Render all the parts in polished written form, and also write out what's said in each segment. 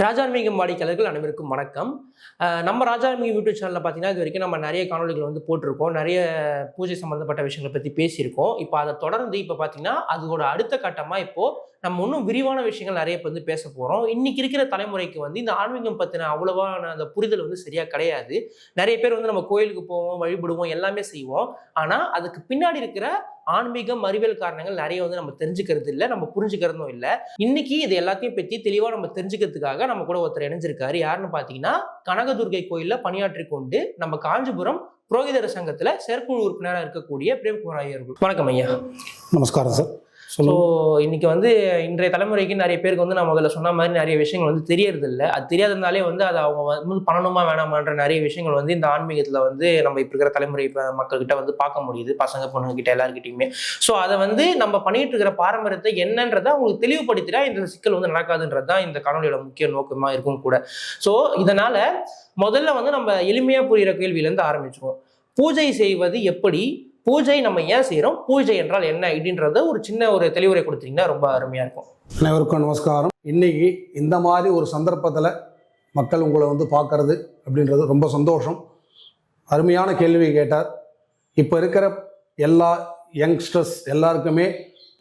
ராஜான்மீகம் வாடிக்கையாளர்கள் அனைவருக்கும் வணக்கம். நம்ம ராஜான்மீகம் யூடியூப் சேனலில் பார்த்தீங்கன்னா, இது வரைக்கும் நம்ம நிறைய காணொலிகள் வந்து போட்டிருக்கோம். நிறைய பூஜை சம்மந்தப்பட்ட விஷயங்களை பற்றி பேசியிருக்கோம். இப்போ அதை தொடர்ந்து இப்போ பார்த்தீங்கன்னா, அதோட அடுத்த கட்டமாக இப்போது நம்ம இன்னும் விரிவான விஷயங்கள் நிறைய வந்து பேச போகிறோம். இன்னைக்கு இருக்கிற தலைமுறைக்கு வந்து இந்த ஆன்மீகம் பற்றின அவ்வளவான அந்த புரிதல் வந்து சரியாக கிடையாது. நிறைய பேர் வந்து நம்ம கோயிலுக்கு போவோம், வழிபடுவோம், எல்லாமே செய்வோம். ஆனால் அதுக்கு பின்னாடி இருக்கிற ஆன்மீகம் அறிவியல் காரணங்கள் நிறைய வந்து நம்ம தெரிஞ்சுக்கிறது இல்லை, நம்ம புரிஞ்சுக்கிறதும் இல்லை. இன்னைக்கு இது எல்லாத்தையும் பற்றி தெளிவாக நம்ம தெரிஞ்சுக்கிறதுக்காக நம்ம கூட ஒருத்தர் இணைஞ்சிருக்காரு. யாருன்னு பார்த்தீங்கன்னா, கனகதுர்கை கோயில்ல பணியாற்றி கொண்டு நம்ம காஞ்சிபுரம் புரோகிதர் சங்கத்துல செயற்குழு உறுப்பினராக இருக்கக்கூடிய பிரேம்குமார் ஐயா அவர்கள். வணக்கம் ஐயா. நமஸ்காரம் சார். ஸோ இன்னைக்கு வந்து இன்றைய தலைமுறைக்கு நிறைய பேருக்கு வந்து நான் முதல்ல சொன்ன மாதிரி நிறைய விஷயங்கள் வந்து தெரியறது இல்லை. அது தெரியாததுனாலே வந்து அதை அவங்க வந்து பண்ணணுமா வேணாமான்ற நிறைய விஷயங்கள் வந்து இந்த ஆன்மீகத்தில் வந்து நம்ம இப்போ இருக்கிற தலைமுறை மக்கள்கிட்ட வந்து பார்க்க முடியுது, பசங்க பொண்ணுங்கிட்ட எல்லாருக்கிட்டையுமே. ஸோ அதை வந்து நம்ம பண்ணிட்டு இருக்கிற பாரம்பரியத்தை என்னன்றதை அவங்களுக்கு தெளிவுபடுத்தினா இந்த சிக்கல் வந்து நடக்காதுன்றது தான் இந்த காணொலியோட முக்கிய நோக்கமாக இருக்கும் கூட. ஸோ இதனால முதல்ல வந்து நம்ம எளிமையாக புரிகிற கேள்வியிலேருந்து ஆரம்பிச்சிருவோம். பூஜை செய்வது எப்படி, பூஜை நம்ம ஏன் செய்கிறோம், பூஜை என்றால் என்ன அப்படின்றத ஒரு சின்ன ஒரு தெளிவுரை கொடுத்தீங்கன்னா ரொம்ப அருமையாக இருக்கும். அனைவருக்கும் நமஸ்காரம். இன்னைக்கு இந்த மாதிரி ஒரு சந்தர்ப்பத்தில் மக்கள் உங்களை வந்து பார்க்கறது அப்படின்றது ரொம்ப சந்தோஷம். அருமையான கேள்வி கேட்டார். இப்போ இருக்கிற எல்லா யங்ஸ்டர்ஸ் எல்லாருக்குமே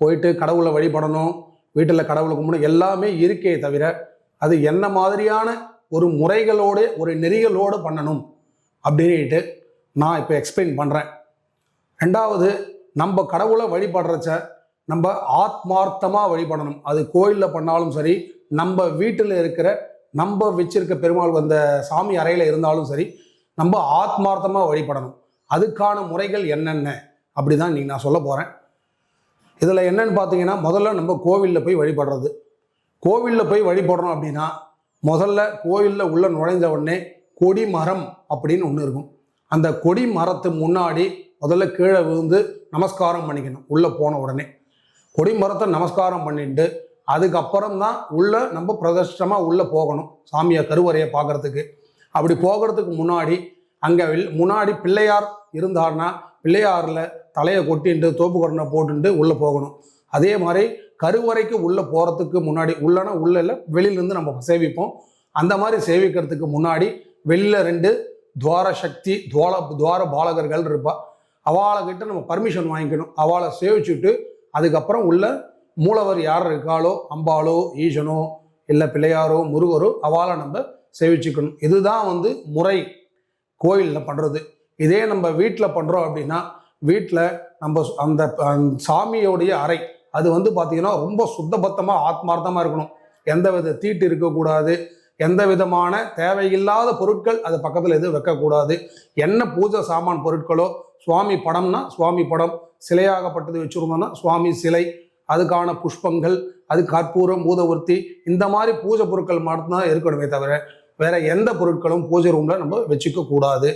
போயிட்டு கடவுளை வழிபடணும், வீட்டில் கடவுளை கும்பிடணும் எல்லாமே இருக்கே தவிர அது என்ன மாதிரியான ஒரு முறைகளோடு ஒரு நெறிகளோடு பண்ணணும் அப்படின்ட்டு நான் இப்போ எக்ஸ்பிளைன் பண்ணுறேன். ரெண்டாவது, நம்ம கடவுளை வழிபடுறச்ச நம்ம ஆத்மார்த்தமாக வழிபடணும். அது கோயிலில் பண்ணாலும் சரி, நம்ம வீட்டில் இருக்கிற நம்ம வச்சிருக்க பெருமாள் வந்த சாமி அறையில் இருந்தாலும் சரி, நம்ம ஆத்மார்த்தமாக வழிபடணும். அதுக்கான முறைகள் என்னென்ன அப்படி தான் இன்றைக்கி நான் சொல்ல போகிறேன். இதில் என்னென்னு பார்த்தீங்கன்னா, முதல்ல நம்ம கோவிலில் போய் வழிபடுறது. கோவிலில் போய் வழிபடுறோம் அப்படின்னா முதல்ல கோவிலில் உள்ள நுழைஞ்ச உடனே கொடிமரம் அப்படின்னு ஒன்று இருக்கும். அந்த கொடி மரத்து முன்னாடி முதல்ல கீழே விழுந்து நமஸ்காரம் பண்ணிக்கணும். உள்ளே போன உடனே கொடிமரத்தை நமஸ்காரம் பண்ணிட்டு அதுக்கப்புறம் தான் உள்ளே நம்ம பிரதிஷ்டமாக உள்ளே போகணும், சாமியை கருவறையை பார்க்குறதுக்கு. அப்படி போகிறதுக்கு முன்னாடி அங்கே முன்னாடி பிள்ளையார் இருந்தார்னா பிள்ளையாரில் தலையை கொட்டின்ட்டு தோப்பு கொடனை போட்டுட்டு உள்ளே போகணும். அதே மாதிரி கருவறைக்கு உள்ளே போகிறதுக்கு முன்னாடி, உள்ளனா உள்ள வெளியிலேருந்து நம்ம சேவிப்போம். அந்த மாதிரி சேவிக்கிறதுக்கு முன்னாடி வெளியில் 2 துவார சக்தி துவார பாலகர்கள் இருப்பா. அவளைக்கிட்ட நம்ம பர்மிஷன் வாங்கிக்கணும். அவளை சேவிச்சுட்டு அதுக்கப்புறம் உள்ள மூலவர் யார் இருக்காளோ, அம்பாளோ ஈசனோ இல்லை பிள்ளையாரோ முருகரோ அவளை நம்ம சேவிச்சுக்கணும். இதுதான் வந்து முறை கோயிலில் பண்ணுறது. இதே நம்ம வீட்டில் பண்ணுறோம் அப்படின்னா, வீட்டில் நம்ம அந்த சாமியோடைய அறை அது வந்து பார்த்திங்கன்னா ரொம்ப சுத்தபத்தமாக ஆத்மார்த்தமாக இருக்கணும். எந்த வித தீட்டு இருக்கக்கூடாது, எந்த விதமான தேவையில்லாத பொருட்கள் அது பக்கத்தில் எதுவும் வைக்கக்கூடாது. என்ன பூஜை சாமான் பொருட்களோ, சுவாமி படம்னா சுவாமி படம், சிலையாகப்பட்டது வச்சுருந்தோம்னா சுவாமி சிலை, அதுக்கான புஷ்பங்கள், அது கற்பூரம், ஊதவர்த்தி, இந்த மாதிரி பூஜை பொருட்கள் மட்டும்தான் இருக்கணுமே தவிர வேற எந்த பொருட்களும் பூஜை ரூமில் நம்ம வச்சுக்க கூடாது.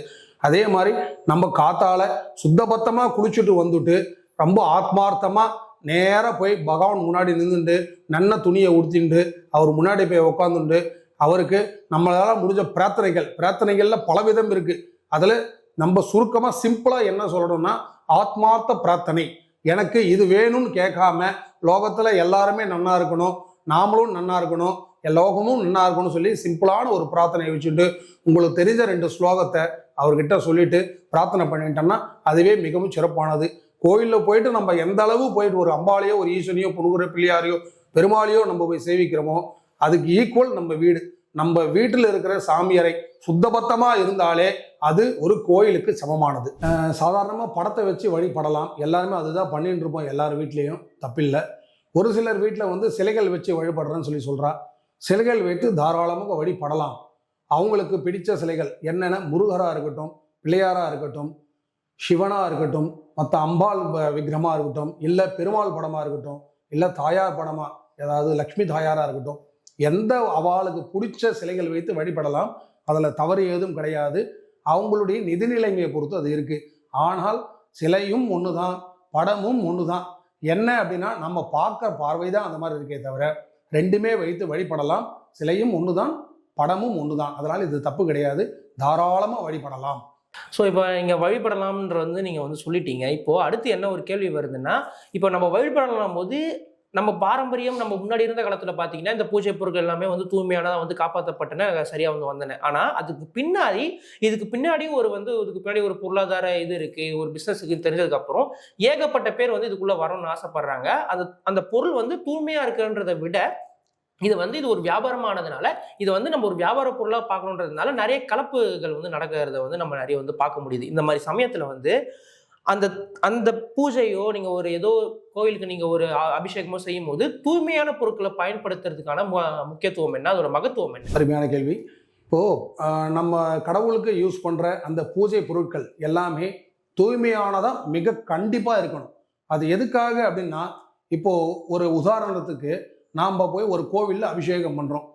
அதே மாதிரி நம்ம காத்தால சுத்தபத்தமாக குளிச்சுட்டு வந்துட்டு ரொம்ப ஆத்மார்த்தமாக நேராக போய் பகவான் முன்னாடி நின்றுட்டு நல்ல துணியை உடுத்திட்டு அவர் முன்னாடி போய் உட்காந்துட்டு அவருக்கு நம்மளால் முடிஞ்ச பிரார்த்தனைகளில் பலவிதம் இருக்குது. அதில் நம்ம சுருக்கமாக சிம்பிளாக என்ன சொல்லணும்னா, ஆத்மார்த்த பிரார்த்தனை. எனக்கு இது வேணும்னு கேட்காம லோகத்தில் எல்லாருமே நன்னா இருக்கணும், நாமளும் நன்னா இருக்கணும், லோகமும் நன்னா இருக்கணும்னு சொல்லி சிம்பிளான ஒரு பிரார்த்தனையை வச்சுட்டு உங்களுக்கு தெரிஞ்ச 2 ஸ்லோகத்தை அவர்கிட்ட சொல்லிட்டு பிரார்த்தனை பண்ணிட்டோம்னா அதுவே மிகவும் சிறப்பானது. கோயிலில் போயிட்டு நம்ம எந்த அளவு போயிட்டு ஒரு அம்பாளையோ ஒரு ஈசனையோ புனுகுற பிள்ளையாரையோ பெருமாளையோ நம்ம போய் சேவிக்கிறோமோ அதுக்கு ஈக்குவல் நம்ம வீடு. நம்ம வீட்டில் இருக்கிற சாமியறை சுத்தபத்தமாக இருந்தாலே அது ஒரு கோயிலுக்கு சமமானது. சாதாரணமாக படத்தை வச்சு வழிபடலாம், எல்லாருமே அதுதான் பண்ணிட்டு இருப்போம். எல்லார் வீட்லேயும் தப்பில்லை. ஒரு சிலர் வீட்டில் வந்து சிலைகள் வச்சு வழிபடுறேன்னு சொல்கிறா. சிலைகள் வைத்து தாராளமாக வழிபடலாம். அவங்களுக்கு பிடித்த சிலைகள் என்னென்ன, முருகராக இருக்கட்டும், பிள்ளையாராக இருக்கட்டும், சிவனாக இருக்கட்டும், மற்ற அம்பாள் விக்கிரமாக இருக்கட்டும், இல்லை பெருமாள் படமாக இருக்கட்டும், இல்லை தாயார் படமாக ஏதாவது லக்ஷ்மி தாயாராக இருக்கட்டும், எந்த அவளுக்கு பிடிச்ச சிலைகள் வைத்து வழிபடலாம். அதில் தவறு ஏதும் கிடையாது. அவங்களுடைய நிதிநிலைமையை பொறுத்து அது இருக்குது. ஆனால் சிலையும் ஒன்று தான், படமும் ஒன்று தான். என்ன அப்படின்னா நம்ம பார்க்க பார்வை தான் அந்த மாதிரி இருக்கே தவிர ரெண்டுமே வைத்து வழிபடலாம். சிலையும் ஒன்று தான், படமும் ஒன்று தான். அதனால் இது தப்பு கிடையாது, தாராளமாக வழிபடலாம். ஸோ இப்போ இங்கே வழிபடலாம்ன்ற வந்து நீங்கள் வந்து சொல்லிட்டீங்க. இப்போது அடுத்து என்ன ஒரு கேள்வி வருதுன்னா, இப்போ நம்ம வழிபடலாம் போது நம்ம பாரம்பரியம் நம்ம முன்னாடி இருந்த காலத்துல பாத்தீங்கன்னா இந்த பூஜை பொருட்கள் எல்லாமே வந்து தூய்மையானதா வந்து காப்பாற்றப்பட்டன, சரியா வந்து வந்தன. ஆனா இதுக்கு பின்னாடி இதுக்கு பின்னாடி ஒரு பொருளாதார இது இருக்கு, ஒரு பிசினஸ் இருக்குன்னு தெரிஞ்சதுக்கு அப்புறம் ஏகப்பட்ட பேர் வந்து இதுக்குள்ள வரணும்னு ஆசைப்படுறாங்க. அந்த பொருள் வந்து தூய்மையா இருக்குன்றதை விட இது ஒரு வியாபாரமானதுனால இதை வந்து நம்ம ஒரு வியாபார பொருளா பார்க்கணுன்றதுனால நிறைய கலப்புகள் வந்து நடக்கிறத வந்து நம்ம நிறைய வந்து பார்க்க முடியுது. இந்த மாதிரி சமயத்துல வந்து அந்த அந்த பூஜையோ நீங்க ஒரு ஏதோ கோயிலுக்கு நீங்க ஒரு அபிஷேகமோ செய்யும் போது தூய்மையான பொருட்களை பயன்படுத்துறதுக்கான முக்கியத்துவம் என்ன, அதோட மகத்துவம் என்ன? அருமையான கேள்வி. இப்போ நம்ம கடவுளுக்கு யூஸ் பண்ற அந்த பூஜை பொருட்கள் எல்லாமே தூய்மையானதா மிக கண்டிப்பா இருக்கணும். அது எதுக்காக அப்படின்னா, இப்போ ஒரு உதாரணத்துக்கு நாம் போய் ஒரு கோவில்ல அபிஷேகம் பண்றோம்.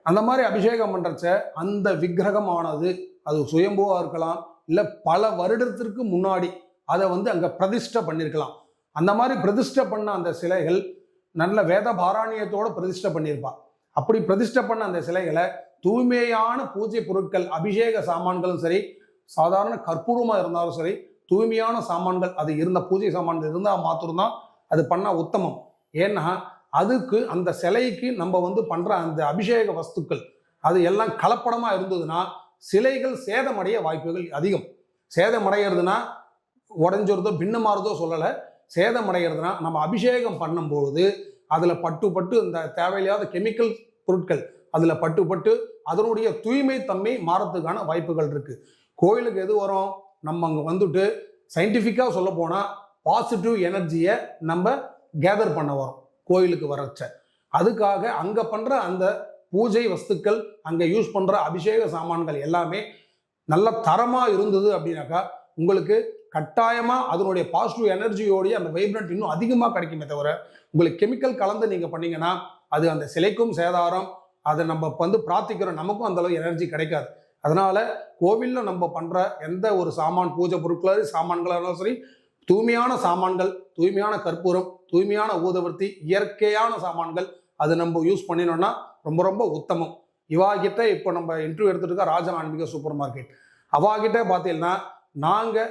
அந்த மாதிரி அபிஷேகம் பண்றச்ச அந்த விக்கிரகமானது அது சுயம்புவா இருக்கலாம், இல்லை பல வருடத்திற்கு முன்னாடி அதை வந்து அங்கே பிரதிஷ்டை பண்ணியிருக்கலாம். அந்த மாதிரி பிரதிஷ்டை பண்ண அந்த சிலைகள் நல்ல வேத பாராணியத்தோட பிரதிஷ்டை பண்ணியிருப்பா. அப்படி பிரதிஷ்டை பண்ண அந்த சிலைகளை தூய்மையான பூஜை பொருட்கள், அபிஷேக சாமான்களும் சரி, சாதாரண கற்பூரமாக இருந்தாலும் சரி, தூய்மையான சாமான்கள் அது இருந்த பூஜை சாமான்கள் இருந்தால் மாத்திரம்தான் அது பண்ணால் உத்தமம். ஏன்னா அதுக்கு அந்த சிலைக்கு நம்ம வந்து பண்ற அந்த அபிஷேக வஸ்துக்கள் அது எல்லாம் கலப்படமாக இருந்ததுன்னா சிலைகள் சேதமடைய வாய்ப்புகள் அதிகம். சேதமடைகிறதுனா உடஞ்சுறதோ பின்னமாறதோ சொல்லலை. சேதமடைகிறதுனா நம்ம அபிஷேகம் பண்ணும்பொழுது அதில் பட்டு இந்த தேவையில்லாத கெமிக்கல் பொருட்கள் அதில் பட்டு அதனுடைய தூய்மை தன்மை மாறத்துக்கான வாய்ப்புகள் இருக்கு. கோயிலுக்கு எது வரும், நம்ம அங்கே வந்துட்டு சயின்டிஃபிக்காக சொல்ல போனால் பாசிட்டிவ் எனர்ஜியை நம்ம கேதர் பண்ண வரோம் கோயிலுக்கு வரச்ச. அதுக்காக அங்கே பண்ணுற அந்த பூஜை வஸ்துக்கள், அங்கே யூஸ் பண்ணுற அபிஷேக சாமான்கள் எல்லாமே நல்ல தரமாக இருந்தது அப்படின்னாக்கா உங்களுக்கு கட்டாயமாக அதனுடைய பாசிட்டிவ் எனர்ஜியோடைய அந்த வைப்ரண்ட் இன்னும் அதிகமாக கிடைக்குமே தவிர, உங்களுக்கு கெமிக்கல் கலந்து நீங்கள் பண்ணீங்கன்னா அது அந்த சிலைக்கும் சேதாரம், அதை நம்ம வந்து பிரார்த்திக்கிறோம் நமக்கும் அந்தளவு எனர்ஜி கிடைக்காது. அதனால கோவிலில் நம்ம பண்ணுற எந்த ஒரு சாமான், பூஜை பொருட்களாக சாமான்களாக இருந்தாலும் சரி, தூய்மையான சாமான்கள், தூய்மையான கற்பூரம், தூய்மையான ஊதுவர்த்தி, இயற்கையான சாமான்கள் அது நம்ம யூஸ் பண்ணினோம்னா ரொம்ப ரொம்ப உத்தமம். இவாகிட்ட இப்போ நம்ம இன்டர்வியூ எடுத்துட்டு இருக்க ராஜன் ஆன்மீக சூப்பர் மார்க்கெட், அவாகிட்ட பார்த்தீங்கன்னா நாங்கள்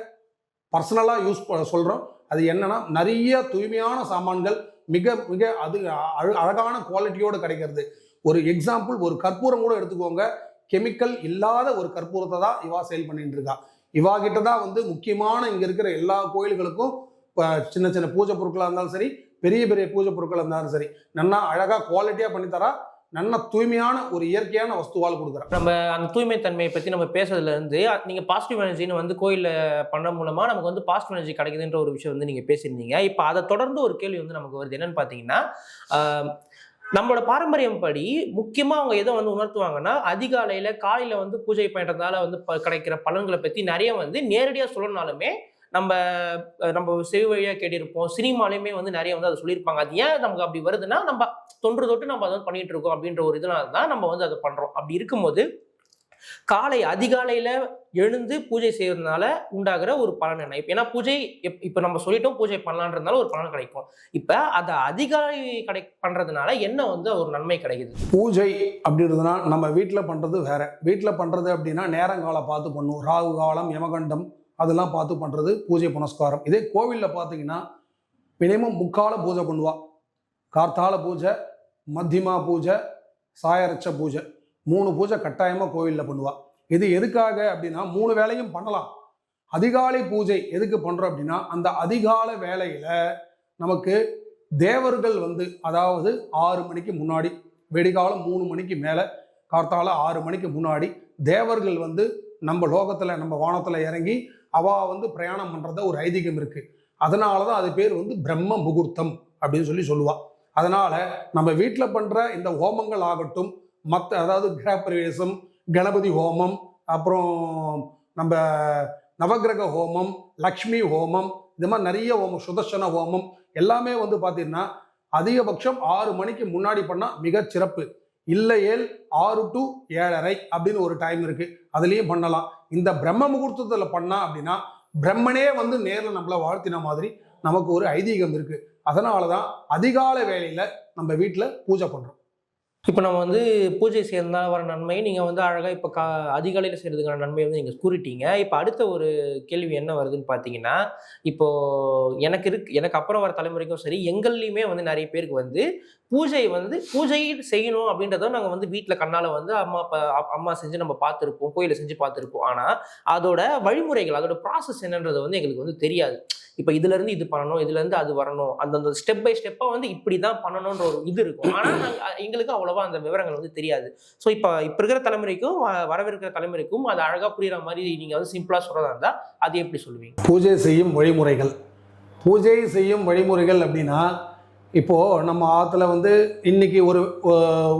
பர்சனலாக சொல்கிறோம். அது என்னன்னா நிறைய தூய்மையான சாமான்கள் மிக மிக அது அழகான குவாலிட்டியோடு கிடைக்கிறது. ஒரு எக்ஸாம்பிள், ஒரு கற்பூரம் கூட எடுத்துக்கோங்க, கெமிக்கல் இல்லாத ஒரு கற்பூரத்தை தான் இவா சேல் பண்ணிட்டு இருக்கா. இவா கிட்ட தான் வந்து முக்கியமான இங்கே இருக்கிற எல்லா கோயில்களுக்கும் சின்ன சின்ன பூஜை பொருட்களாக இருந்தாலும் சரி, பெரிய பெரிய பூஜை பொருட்களாக இருந்தாலும் சரி, நல்லா அழகாக குவாலிட்டியாக பண்ணித்தரா, நல்ல தூய்மையான ஒரு இயற்கையான வஸ்துவால் கொடுக்குறோம். நம்ம அந்த தூய்மை தன்மையை பற்றி நம்ம பேசுறதுல இருந்து நீங்கள் பாசிட்டிவ் எனர்ஜின்னு வந்து கோயிலில் பண்ண மூலமாக நமக்கு வந்து பாசிட்டிவ் எனர்ஜி கிடைக்குதுன்ற ஒரு விஷயம் வந்து நீங்கள் பேசியிருந்தீங்க. இப்போ அதை தொடர்ந்து ஒரு கேள்வி வந்து நமக்கு வருது. என்னன்னு பார்த்தீங்கன்னா, நம்மளோட பாரம்பரியம் படி முக்கியமாக அவங்க எதை வந்து உணர்த்துவாங்கன்னா, அதிகாலையில் காலையில் வந்து பூஜை பண்ணுறதுனால வந்து கிடைக்கிற பலன்களை பற்றி நிறைய வந்து நேரடியாக சொல்லணும்னாலுமே நம்ம நம்ம செவி வழியாக கேட்டிருப்போம். சினிமாலையுமே வந்து நிறைய வந்து அதை சொல்லியிருப்பாங்க. அது ஏன் நமக்கு அப்படி வருதுன்னா, நம்ம தொன்று தொட்டு நம்ம அதை வந்து பண்ணிட்டு இருக்கோம் அப்படின்ற ஒரு இதனால தான் நம்ம வந்து அதை பண்ணுறோம். அப்படி இருக்கும்போது அதிகாலையில் எழுந்து பூஜை செய்யறதுனால உண்டாகிற ஒரு பலன் என்ன? ஏன்னா பூஜை இப்போ நம்ம சொல்லிட்டோம், பூஜை பண்ணலான்றதுனால ஒரு பலன் கிடைக்கும். இப்போ அதை அதிகாலை பண்றதுனால என்ன வந்து ஒரு நன்மை கிடைக்குது? பூஜை அப்படின்றதுனா நம்ம வீட்டில் பண்ணுறது வேற. வீட்டில் பண்ணுறது அப்படின்னா நேரங்காலம் பார்த்து பண்ணுவோம். ராகு காலம், யமகண்டம் அதெல்லாம் பார்த்து பண்ணுறது பூஜை புனஸ்காரம். இதே கோவிலில் பார்த்தீங்கன்னா மினிமம் முக்கால பூஜை பண்ணுவா. கார்த்தால பூஜை, மத்தியமா பூஜை, சாயரட்ச பூஜை, 3 பூஜை கட்டாயமாக கோவிலில் பண்ணுவா. இது எதுக்காக அப்படின்னா 3 வேளையும் பண்ணலாம். அதிகாலை பூஜை எதுக்கு பண்ணுறோம் அப்படின்னா, அந்த அதிகாலை வேளையில் நமக்கு தேவர்கள் வந்து, அதாவது 6 மணிக்கு முன்னாடி, வெடிகாலம் 3 மணிக்கு மேலே, கார்த்தால 6 மணிக்கு முன்னாடி தேவர்கள் வந்து நம்ம லோகத்தில், நம்ம வானத்தில் இறங்கி அவா வந்து பிரயாணம் பண்ணுறத ஒரு ஐதீகம் இருக்குது. அதனால தான் அது பேர் வந்து பிரம்ம முகூர்த்தம் அப்படின்னு சொல்லுவா. அதனால் நம்ம வீட்டில் பண்ணுற இந்த ஹோமங்கள் ஆகட்டும், மற்ற அதாவது கிரகப்பிரவேசம், கணபதி ஹோமம், அப்புறம் நம்ம நவகிரக ஹோமம், லக்ஷ்மி ஹோமம், இது மாதிரி நிறைய ஹோமம், சுதர்சன ஹோமம் எல்லாமே வந்து பார்த்தீங்கன்னா அதிகபட்சம் 6 மணிக்கு முன்னாடி பண்ணால் மிகச்சிறப்பு. இல்லையேல் 6 to 7:30 அப்படின்னு ஒரு டைம் இருக்கு, அதுலேயும் பண்ணலாம். இந்த பிரம்ம முகூர்த்தத்தில் பண்ணா அப்படின்னா பிரம்மனே வந்து நேரில் நம்மளை வாழ்த்தின மாதிரி நமக்கு ஒரு ஐதீகம் இருக்கு. அதனால தான் அதிகாலை வேளையில் நம்ம வீட்டில் பூஜை பண்ணுறோம். இப்போ நம்ம வந்து பூஜை செய்யறதுனால வர நன்மை, நீங்க வந்து அழகா இப்போ அதிகாலையில செய்றதுக்கான நன்மைய வந்து நீங்க கூறிட்டீங்க. இப்போ அடுத்த ஒரு கேள்வி என்ன வருதுன்னு பார்த்தீங்கன்னா, இப்போ எனக்கு அப்புறம் வர தலைமுறைக்கும் சரி, எங்கள்லயுமே வந்து நெறைய பேருக்கு வந்து பூஜை செய்யணும் அப்படின்றத நாங்க வந்து வீட்ல கண்ணால வந்து அம்மா செஞ்சு நம்ம பார்த்துருப்போம். கோயில்ல செஞ்சு பார்த்துருப்போம். ஆனா, அதோட வழிமுறைகள், அதோட ப்ராசஸ் என்னன்றது வந்து எங்களுக்கு வந்து தெரியாது. இப்ப இதுலருந்து இது பண்ணணும், இதுலருந்து அது வரணும். அந்தந்த ஸ்டெப் பை ஸ்டெப்பா வந்து இப்படிதான் பண்ணணும்ன்ற ஒரு இது இருக்கும். ஆனா, எங்களுக்கு அவ்வளவா அந்த விவரங்கள் வந்து தெரியாது. ஸோ இப்ப இருக்கிற தலைமுறைக்கும், வரவிருக்கிற தலைமுறைக்கும் அது அழகா புரியிற மாரி நீங்க வந்து சிம்பிளா சொல்றதா இருந்தா, அது எப்படி சொல்லுவீங்க? பூஜை செய்யும் வழிமுறைகள். பூஜை செய்யும் வழிமுறைகள் அப்படின்னா, இப்போது நம்ம ஆற்றுல வந்து இன்றைக்கி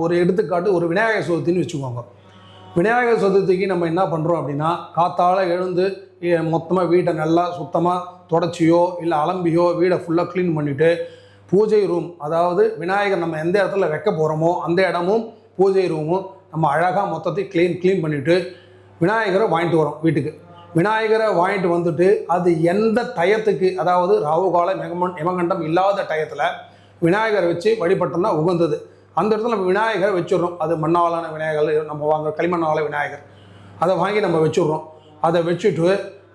ஒரு எடுத்துக்காட்டு ஒரு விநாயகர் சதுர்த்தின்னு வச்சுக்கோங்க. விநாயகர் சதுர்த்திக்கு நம்ம என்ன பண்ணுறோம் அப்படின்னா, காத்தால எழுந்து மொத்தமாக வீட்டை நல்லா சுத்தமாக தொடச்சியோ இல்லை அலம்பியோ வீடை ஃபுல்லாக க்ளீன் பண்ணிவிட்டு, பூஜை ரூம், அதாவது விநாயகர் நம்ம எந்த இடத்துல வைக்க போகிறோமோ அந்த இடமும் பூஜை ரூமும் நம்ம அழகாக மொத்தத்தையும் க்ளீன் பண்ணிவிட்டு விநாயகரை வாங்கிட்டு வரோம் வீட்டுக்கு. விநாயகரை வாங்கிட்டு வந்துட்டு அது எந்த டயத்துக்கு, அதாவது ராவுகால யமகண்டம் இல்லாத டயத்தில் விநாயகரை வச்சு வழிபட்டோம்னா உகந்தது. அந்த இடத்துல நம்ம விநாயகரை வச்சுடுறோம். அது மண்ணாலான விநாயகர், நம்ம வாங்க களிமண்ணால விநாயகர், அதை வாங்கி நம்ம வச்சுடுறோம். அதை வச்சுட்டு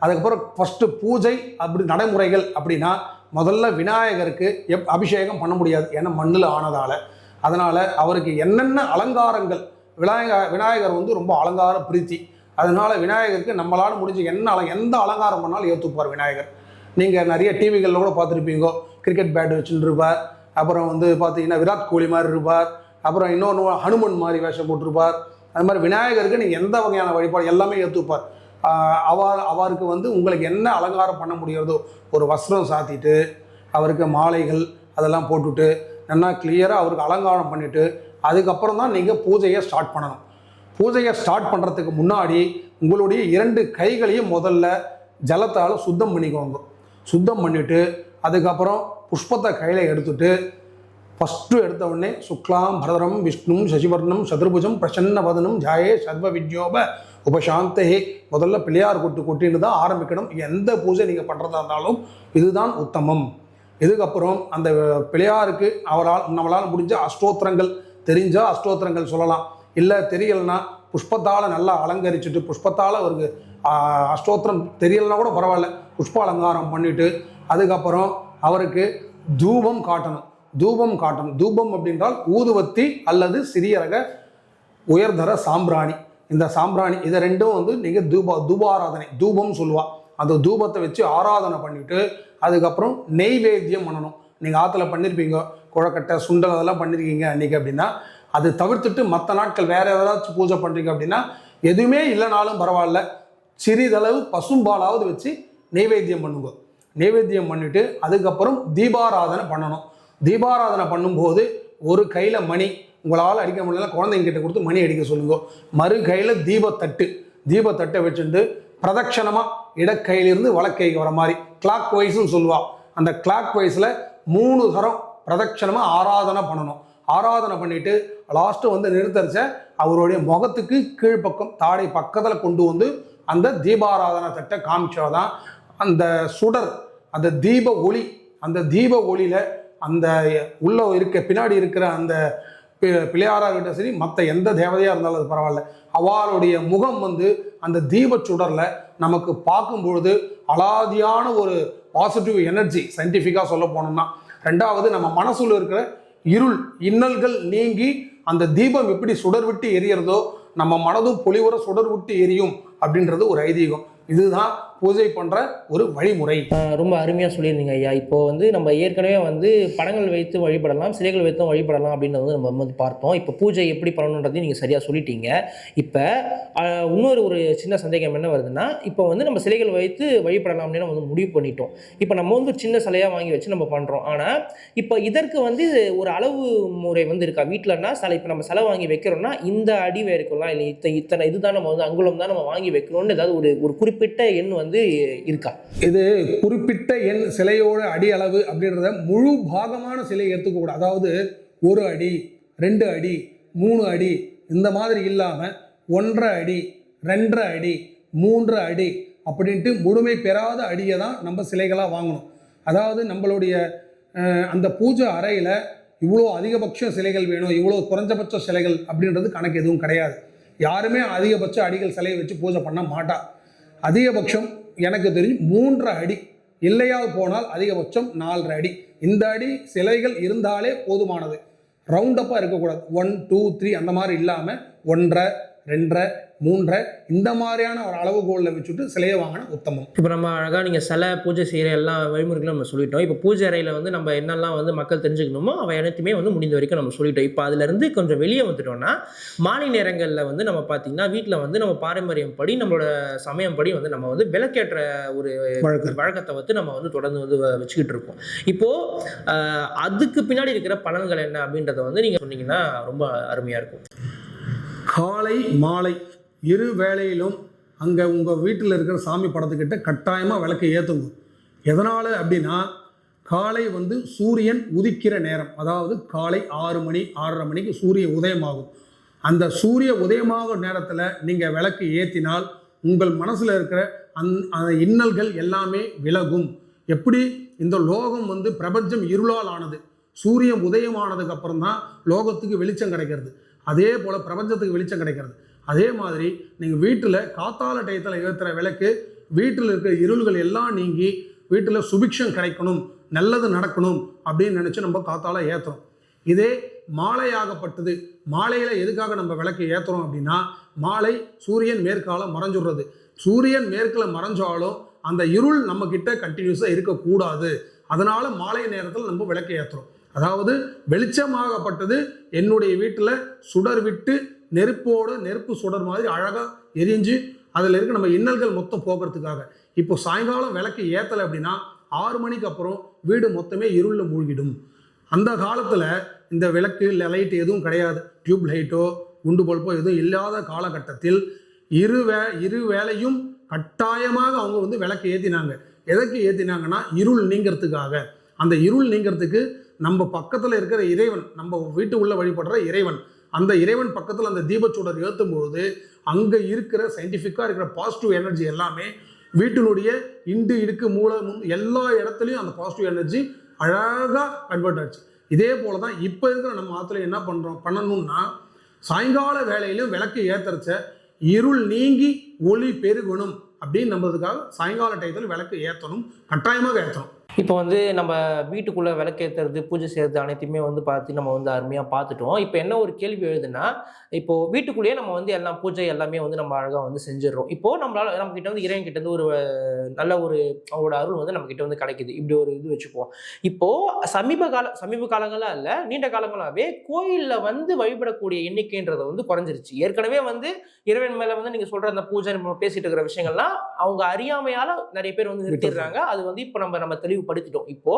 அதுக்கப்புறம் ஃபஸ்ட்டு பூஜை அப்படி நடைமுறைகள் அப்படின்னா, முதல்ல விநாயகருக்கு அபிஷேகம் பண்ண முடியாது, ஏன்னா மண்ணில் ஆனதால். அதனால் அவருக்கு என்னென்ன அலங்காரங்கள், விநாயகர் வந்து ரொம்ப அலங்கார பிரீத்தி. அதனால் விநாயகருக்கு நம்மளால் முடிஞ்ச எந்த அலங்காரம் பண்ணாலும் ஏற்றுப்பார் விநாயகர். நீங்கள் நிறைய டிவிகளில் கூட பார்த்துருப்பீங்க, கிரிக்கெட் பேட் வச்சுட்டு இருப்பார். அப்புறம் வந்து பார்த்தீங்கன்னா விராட் கோலி மாதிரி இருப்பார். அப்புறம் இன்னொன்று ஹனுமன் மாதிரி வேஷம் போட்டிருப்பார். அது மாதிரி விநாயகருக்கு நீங்கள் எந்த வகையான வழிபாடு எல்லாமே ஏற்றுப்பார். அவருக்கு வந்து உங்களுக்கு என்ன அலங்காரம் பண்ண முடிகிறதோ, ஒரு வஸ்திரம் சாத்திட்டு அவருக்கு மாலைகள் அதெல்லாம் போட்டுட்டு நல்லா கிளியராக அவருக்கு அலங்காரம் பண்ணிவிட்டு அதுக்கப்புறம் தான் நீங்கள் பூஜையை ஸ்டார்ட் பண்ணணும். பூஜையை ஸ்டார்ட் பண்ணுறதுக்கு முன்னாடி உங்களுடைய 2 கைகளையும் முதல்ல ஜலத்தால் சுத்தம் பண்ணிக்கோங்க. சுத்தம் பண்ணிவிட்டு அதுக்கப்புறம் புஷ்பத்தை கையில் எடுத்துட்டு ஃபஸ்ட்டு எடுத்த உடனே சுக்லாம் பரதரம் விஷ்ணும் சசிவர்ணம் சதுர்புஜம் பிரசன்ன வதனம் ஜாயே சர்வ விஜயோப உபசாந்தே, முதல்ல பிள்ளையார் கொட்டின்னு தான் ஆரம்பிக்கணும். எந்த பூஜை நீங்கள் பண்ணுறதா இருந்தாலும் இதுதான் உத்தமம். இதுக்கப்புறம் அந்த பிள்ளையாருக்கு நம்மளால் முடிஞ்ச அஷ்டோத்திரங்கள் தெரிஞ்சால் அஷ்டோத்திரங்கள் சொல்லலாம். இல்லை தெரியலைன்னா புஷ்பத்தால் நல்லா அலங்கரிச்சுட்டு, புஷ்பத்தால் அவருக்கு அஷ்டோத்திரம் தெரியலைன்னா கூட பரவாயில்ல, புஷ்ப அலங்காரம் பண்ணிவிட்டு அதுக்கப்புறம் அவருக்கு தூபம் காட்டணும். தூபம் அப்படின்றால் ஊதுவத்தி அல்லது சிறிய ரக உயர்தர சாம்பிராணி. இந்த சாம்பிராணி இதை ரெண்டும் வந்து நீங்கள் தூபாராதனை தூபம் சொல்லுவா. அந்த தூபத்தை வச்சு ஆராதனை பண்ணிவிட்டு அதுக்கப்புறம் நெய்வேத்தியம் பண்ணணும். நீங்கள் ஆற்றுல பண்ணியிருப்பீங்க, குழக்கட்டை சுண்டல் அதெல்லாம் பண்ணியிருக்கீங்க அன்றைக்கி அப்படின்னா, அது தவிர்த்துட்டு மற்ற நாட்கள் வேறு ஏதாச்சும் பூஜை பண்ணுறீங்க அப்படின்னா எதுவுமே இல்லைனாலும் பரவாயில்ல, சிறிதளவு பசும்பாலாவது வச்சு நெய்வேத்தியம் பண்ணுங்க. நெய்வேத்தியம் பண்ணிவிட்டு அதுக்கப்புறம் தீபாராதனை பண்ணணும். தீபாராதனை பண்ணும்போது ஒரு கையில் மணி, உங்களால் அடிக்க முடியல குழந்தைங்கிட்ட கொடுத்து மணி அடிக்க சொல்லுங்க. மறு கையில் தீபத்தட்டை வச்சுட்டு பிரதட்சணமாக இடக்கையிலிருந்து வலக்கைக்கு வர மாதிரி கிளாக் வைஸ்ன்னு சொல்லுவாள். அந்த கிளாக் வைஸில் 3 தரம் பிரதட்சணமாக ஆராதனை பண்ணணும். ஆராதனை பண்ணிவிட்டு லாஸ்ட்டு வந்து நிறுத்தரிச்ச அவருடைய முகத்துக்கு கீழ்ப்பக்கம் தாடை பக்கத்தில் கொண்டு வந்து அந்த தீபாராதனை தட்டை காமிச்சாதான் அந்த சுடர், அந்த தீப ஒளியில் அந்த உள்ள பின்னாடி இருக்கிற அந்த பிள்ளையாராகிட்ட சரி மற்ற எந்த தேவதையாக இருந்தாலும் அது பரவாயில்ல, அவளுடைய முகம் வந்து அந்த தீபச்சுடரில் நமக்கு பார்க்கும்பொழுது அலாதியான ஒரு பாசிட்டிவ் எனர்ஜி. சயின்டிஃபிக்காக சொல்ல போனோம்னா, 2வது நம்ம மனசுல இருக்கிற இன்னல்கள் நீங்கி அந்த தீபம் எப்படி சுடர் விட்டு எரியறதோ நம்ம மனதும் பொலிவுற சுடர் விட்டு எரியும் அப்படின்றது ஒரு ஐதீகம். இதுதான் பூஜை பண்ணுற ஒரு வழிமுறை. ரொம்ப அருமையாக சொல்லியிருந்தீங்க ஐயா. இப்போ வந்து நம்ம ஏற்கனவே வந்து படங்கள் வைத்து வழிபடலாம், சிலைகள் வைத்தும் வழிபடலாம் அப்படின்றது வந்து நம்ம வந்து பார்த்தோம். இப்போ பூஜை எப்படி பண்ணணுன்றதையும் நீங்கள் சரியாக சொல்லிட்டீங்க. இப்போ இன்னொரு சின்ன சந்தேகம் என்ன வருதுன்னா, இப்போ வந்து நம்ம சிலைகள் வைத்து வழிபடலாம் அப்படின்னு நம்ம வந்து முடிவு பண்ணிட்டோம். இப்போ நம்ம வந்து சின்ன சிலையாக வாங்கி வச்சு நம்ம பண்ணுறோம். ஆனால் இப்போ இதற்கு வந்து ஒரு அளவு முறை வந்து இருக்கா வீட்டிலன்னா? இப்போ நம்ம சிலை வாங்கி வைக்கிறோம்னா இந்த அடி வைக்கலாம், இல்லை இத்தனை இதுதான் நம்ம வந்து அங்குலம் தான் நம்ம வாங்கி வைக்கணும்னு ஏதாவது ஒரு குறிப்பிட்ட எண் வந்து இருக்கா? இது குறிப்பிட்ட எண் சிலையோட அடி அளவு அப்படின்றத முழு பாகமான சிலை எடுத்துக்க கூடாது. அதாவது 1 அடி 2 அடி 3 அடி இந்த மாதிரி இல்லாமல் 1.5 அடி 2.5 அடி 3 அடி அப்படின்ட்டு முழுமை பெறாத அடியை தான் நம்ம சிலைகளாக வாங்கணும். அதாவது நம்மளுடைய அந்த பூஜை அறையில் இவ்வளோ அதிகபட்ச சிலைகள் வேணும், இவ்வளோ குறைஞ்சபட்ச சிலைகள் அப்படின்றது கணக்கு எதுவும் கிடையாது. யாருமே அதிகபட்ச அடிகள் சிலையை வச்சு பூஜை பண்ண மாட்டா. அதிகபட்சம் எனக்கு தெரிஞ்சு 3.5 அடி, இல்லையால் போனால் அதிகபட்சம் 4.5 அடி. இந்த அடி சிலைகள் இருந்தாலே போதுமானது. ரவுண்டப்பாக இருக்கக்கூடாது. 1, 2, 3 அந்த மாதிரி இல்லாமல் 1.5, 2.5, 3.5 இந்த மாதிரியான ஒரு அளவுகோலில் வச்சுட்டு சிலையை வாங்கினா உத்தமம். இப்போ நம்ம அழகாக நீங்கள் சிலை பூஜை செய்கிற எல்லா வழிமுறைகளும் நம்ம சொல்லிட்டோம். இப்போ பூஜை அறையில் வந்து நம்ம என்னெல்லாம் வந்து மக்கள் தெரிஞ்சுக்கணுமோ அவை அனைத்துமே வந்து முடிந்த வரைக்கும் நம்ம சொல்லிட்டோம். இப்போ அதுலேருந்து கொஞ்சம் வெளியே வந்துட்டோம்னா, மாலை நேரங்களில் வந்து நம்ம பார்த்திங்கன்னா வீட்டில் வந்து நம்ம பாரம்பரியம் படி நம்மளோட சமயம் படி வந்து நம்ம வந்து விளக்கேற்ற ஒரு வழக்கத்தை வந்து நம்ம வந்து தொடர்ந்து வந்து வச்சுக்கிட்டு இருக்கோம். இப்போது அதுக்கு பின்னாடி இருக்கிற பலன்கள் என்ன அப்படின்றத வந்து நீங்கள் சொன்னீங்கன்னா ரொம்ப அருமையாக இருக்கும். காலை மாலை இரு வேளையிலும் அங்கே உங்கள் வீட்டில் இருக்கிற சாமி படத்துக்கிட்ட கட்டாயமாக விளக்கை ஏற்றுங்க. எதனால் அப்படின்னா, காலை வந்து சூரியன் உதிக்கிற நேரம், அதாவது காலை 6 மணி 6:30 மணிக்கு சூரிய உதயமாகும். அந்த சூரிய உதயமாகும் நேரத்தில் நீங்கள் விளக்கு ஏற்றினால் உங்கள் மனசில் இருக்கிற அந்த இன்னல்கள் எல்லாமே விலகும். எப்படி இந்த லோகம் வந்து பிரபஞ்சம் இருளால் ஆனது, சூரியன் உதயமானதுக்கு அப்புறம் தான் லோகத்துக்கு வெளிச்சம் கிடைக்கிறது. அதே போல் பிரபஞ்சத்துக்கு வெளிச்சம் கிடைக்கிறது. அதே மாதிரி நீங்கள் வீட்டில் காத்தால டயத்தில் ஏற்றுற விளக்கு வீட்டில் இருக்கிற இருள்கள் எல்லாம் நீங்கி வீட்டில் சுபிக்ஷம் கிடைக்கணும், நல்லது நடக்கணும் அப்படின்னு நினச்சி நம்ம காத்தால ஏற்றுறோம். இதே மாலையாகப்பட்டது, மாலையில் எதுக்காக நம்ம விளக்கு ஏற்றுறோம் அப்படின்னா, மாலை சூரியன் மேற்கால மறைஞ்சுடுறது. சூரியன் மேற்கில் மறைஞ்சாலும் அந்த இருள் நம்மக்கிட்ட கண்டினியூஸாக இருக்கக்கூடாது. அதனால் மாலை நேரத்தில் நம்ம விளக்கு ஏற்றுறோம். அதாவது வெளிச்சமாகப்பட்டது என்னுடைய வீட்டில் சுடர் விட்டு நெருப்பு சுடர் மாதிரி அழகாக எரிஞ்சு அதில் இருக்க நம்ம இன்னல்கள் மொத்தம் போக்குறதுக்காக. இப்போ சாயங்காலம் விளக்கு ஏற்றலை அப்படின்னா 6 மணிக்கு அப்புறம் வீடு மொத்தமே இருளில் மூழ்கிடும். அந்த காலத்தில் இந்த விளக்கு லைட் எதுவும் கிடையாது, டியூப் லைட்டோ குண்டு பல்போ எதுவும் இல்லாத காலகட்டத்தில் இரு வேளையும் கட்டாயமாக அவங்க வந்து விளக்கு ஏற்றினாங்க. எதற்கு ஏற்றினாங்கன்னா, இருள் நீங்கிறதுக்காக. அந்த இருள் நீங்கிறதுக்கு நம்ம பக்கத்தில் இருக்கிற இறைவன், நம்ம வீட்டு உள்ள வழிபடுற இறைவன், அந்த இறைவன் பக்கத்தில் அந்த தீபச்சூடர் ஏற்றும் பொழுது அங்கே இருக்கிற சயின்டிஃபிக்காக இருக்கிற பாசிட்டிவ் எனர்ஜி எல்லாமே வீட்டினுடைய இடுக்கு மூளை எல்லா இடத்துலையும் அந்த பாசிட்டிவ் எனர்ஜி அழகாக கன்வெர்ட் ஆச்சு. இதே போல தான் இப்போ இருக்கிற நம்ம ஆற்றுல என்ன பண்ணணும்னா, சாயங்கால வேலையிலும் விளக்கு ஏற்றுறச்ச இருள் நீங்கி ஒளி பெருகணும் அப்படின்னு நம்புறதுக்காக சாயங்கால டயத்தில் விளக்கு ஏற்றணும், கட்டாயமாக ஏற்றணும். இப்போ வந்து நம்ம வீட்டுக்குள்ளே விளக்கேற்றுறது, பூஜை செய்கிறது அனைத்தையுமே வந்து பார்த்து நம்ம வந்து அருமையாக பார்த்துட்டோம். இப்போ என்ன ஒரு கேள்வி எழுதுன்னா, இப்போது வீட்டுக்குள்ளேயே நம்ம வந்து எல்லாம் பூஜை எல்லாமே வந்து நம்ம அழகாக வந்து செஞ்சிடறோம். இப்போது நம்மக்கிட்ட வந்து இறைவன் கிட்ட இருந்து ஒரு நல்ல ஒரு அவங்களோட அருள் வந்து நம்மக்கிட்ட வந்து கிடைக்குது. இப்படி ஒரு இது வச்சுப்போம். இப்போது சமீப காலங்களாக இல்லை, நீண்ட காலங்களாகவே கோயிலில் வந்து வழிபடக்கூடிய எண்ணிக்கைன்றதை வந்து குறைஞ்சிருச்சு. ஏற்கனவே வந்து இறைவன் மேலே வந்து நீங்கள் சொல்கிற அந்த பூஜை நம்ம பேசிட்டு இருக்கிற விஷயங்கள்லாம் அவங்க அறியாமையால் நிறைய பேர் வந்து நிறுத்திடுறாங்க. அது வந்து இப்போ நம்ம தெளிவுபடுத்திட்டோம். இப்போ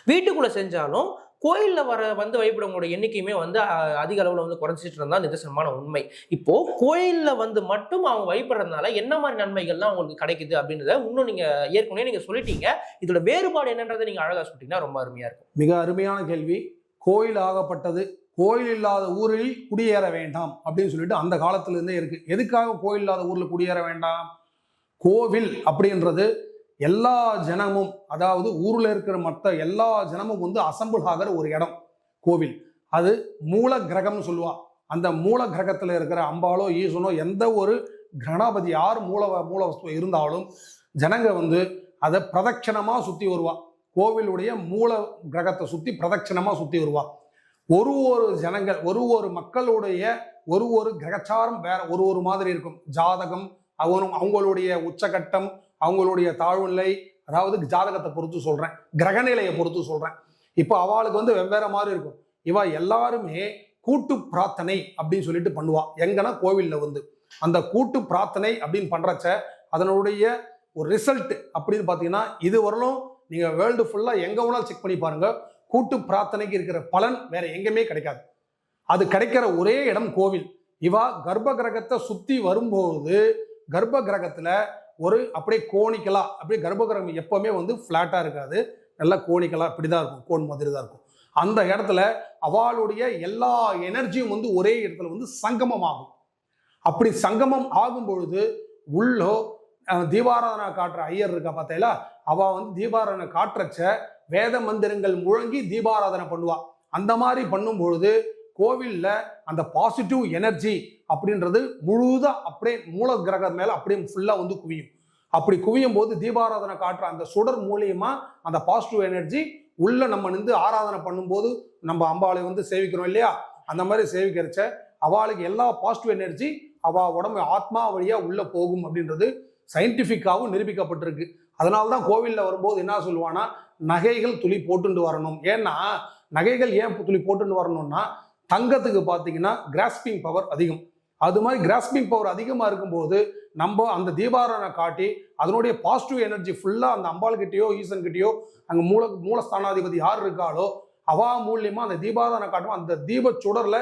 வீட்டுக்குள்ள செஞ்சாலும் கோயில்ல வந்து வழிபடவங்களோட எண்ணிக்கையுமே வந்து அதிக அளவுல வந்து குறைஞ்சிட்டு இருந்தா நிதர்சனமான உண்மை. இப்போ கோயில்ல வந்து மட்டும் அவங்க வழிபடுறதுனால என்ன மாதிரி நன்மைகள்லாம் அவங்களுக்கு கிடைக்குது அப்படின்றத இன்னும் நீங்க ஏற்கனவே நீங்க சொல்லிட்டீங்க. இதோட வேறுபாடு என்னன்றதை நீங்க அழகா சொல்லிட்டீங்கன்னா ரொம்ப அருமையா இருக்கும். மிக அருமையான கேள்வி. கோயில் ஆகப்பட்டது கோயில் இல்லாத ஊரில் குடியேற வேண்டாம் அப்படின்னு சொல்லிட்டு அந்த காலத்துல இருந்தே இருக்கு. எதுக்காக கோயில் இல்லாத ஊர்ல குடியேற வேண்டாம்? கோவில் அப்படின்றது எல்லா ஜனமும், அதாவது ஊரில் இருக்கிற மற்ற எல்லா ஜனமும் வந்து அசம்பிள் ஆகிற ஒரு இடம் கோவில். அது மூல கிரகம்னு சொல்லுவா. அந்த மூல கிரகத்தில் இருக்கிற அம்பாலோ ஈசனோ எந்த ஒரு கணபதி யார் மூல வஸ்து இருந்தாலும் ஜனங்க வந்து அதை பிரதட்சணமாக சுற்றி வருவா. கோவிலுடைய மூல கிரகத்தை சுற்றி பிரதட்சணமாக சுற்றி வருவா. ஒரு ஜனங்கள் ஒரு மக்களுடைய ஒரு கிரகச்சாரம் வேற ஒரு மாதிரி இருக்கும். ஜாதகம், அவங்களுடைய உச்சகட்டம், அவங்களுடைய தாழ்வுநிலை, அதாவது ஜாதகத்தை பொறுத்து சொல்றேன், கிரகநிலையை பொறுத்து சொல்றேன். இப்போ அவளுக்கு வந்து வெவ்வேறு மாதிரி இருக்கும். இவ எல்லாருமே கூட்டு பிரார்த்தனை அப்படின்னு சொல்லிட்டு பண்ணுவா. எங்கன்னா கோவில்ல வந்து அந்த கூட்டு பிரார்த்தனை அப்படின்னு பண்றச்ச அதனுடைய ஒரு ரிசல்ட் அப்படின்னு பார்த்தீங்கன்னா, இது வரலும் நீங்க வேர்ல்டு ஃபுல்லா எங்க வேணாலும் செக் பண்ணி பாருங்க, கூட்டு பிரார்த்தனைக்கு இருக்கிற பலன் வேற எங்கேயுமே கிடைக்காது. அது கிடைக்கிற ஒரே இடம் கோவில். இவா கர்ப்ப கிரகத்தை சுத்தி வரும்போது கர்ப்ப கிரகத்துல ஒரு அப்படியே கோணிக்கலா, அப்படியே கர்ப்ப கிரகம் எப்பவுமே வந்து ஃபிளாட்டா இருக்காது, நல்லா கோணிக்கலா இப்படிதான் இருக்கும், கோன் மாதிரி தான் இருக்கும். அந்த இடத்துல அவளுடைய எல்லா எனர்ஜியும் வந்து ஒரே இடத்துல வந்து சங்கமம் ஆகும். அப்படி சங்கமம் ஆகும் பொழுது உள்ளோ தீபாராதனை காட்டுற ஐயர் இருக்கா பார்த்தீங்களா, அவ வந்து தீபாராதனை காட்டுறச்ச வேத மந்திரங்கள் முழங்கி தீபாராதனை பண்ணுவா. அந்த மாதிரி பண்ணும்பொழுது கோவிலில் அந்த பாசிட்டிவ் எனர்ஜி அப்படின்றது முழுதாக அப்படியே மூல கிரகம் மேலே அப்படியே ஃபுல்லாக வந்து குவியும். அப்படி குவியும் போது தீபாராதனை காட்டுற அந்த சுடர் மூலியமா அந்த பாசிட்டிவ் எனர்ஜி உள்ள நம்ம நின்று ஆராதனை பண்ணும்போது நம்ம அம்பாளை வந்து சேவிக்கிறோம் இல்லையா, அந்த மாதிரி சேவிக்கிறச்ச அவளுக்கு எல்லா பாசிட்டிவ் எனர்ஜி அவள் உடம்பு ஆத்மா வழியாக உள்ளே போகும் அப்படின்றது சயின்டிஃபிக்காகவும் நிரூபிக்கப்பட்டிருக்கு. அதனால தான் கோவிலில் வரும்போது என்ன சொல்லுவான்னா, நகைகள் துளி போட்டுண்டு வரணும். ஏன்னா நகைகள் ஏன் துளி போட்டுன்னு வரணும்னா, தங்கத்துக்கு பார்த்தீங்கன்னா கிராஸ்பிங் பவர் அதிகம். அது மாதிரி கிராஸ்பிங் பவர் அதிகமாக இருக்கும்போது நம்ம அந்த தீபாராதனை காட்டி அதனுடைய பாசிட்டிவ் எனர்ஜி ஃபுல்லாக அந்த அம்பாள்கிட்டயோ ஈசன்கிட்டயோ அங்கே மூலஸ்தானாதிபதி யார் இருக்காளோ அவா மூலியமாக அந்த தீபாராதனை காட்டும். அந்த தீப சுடரில்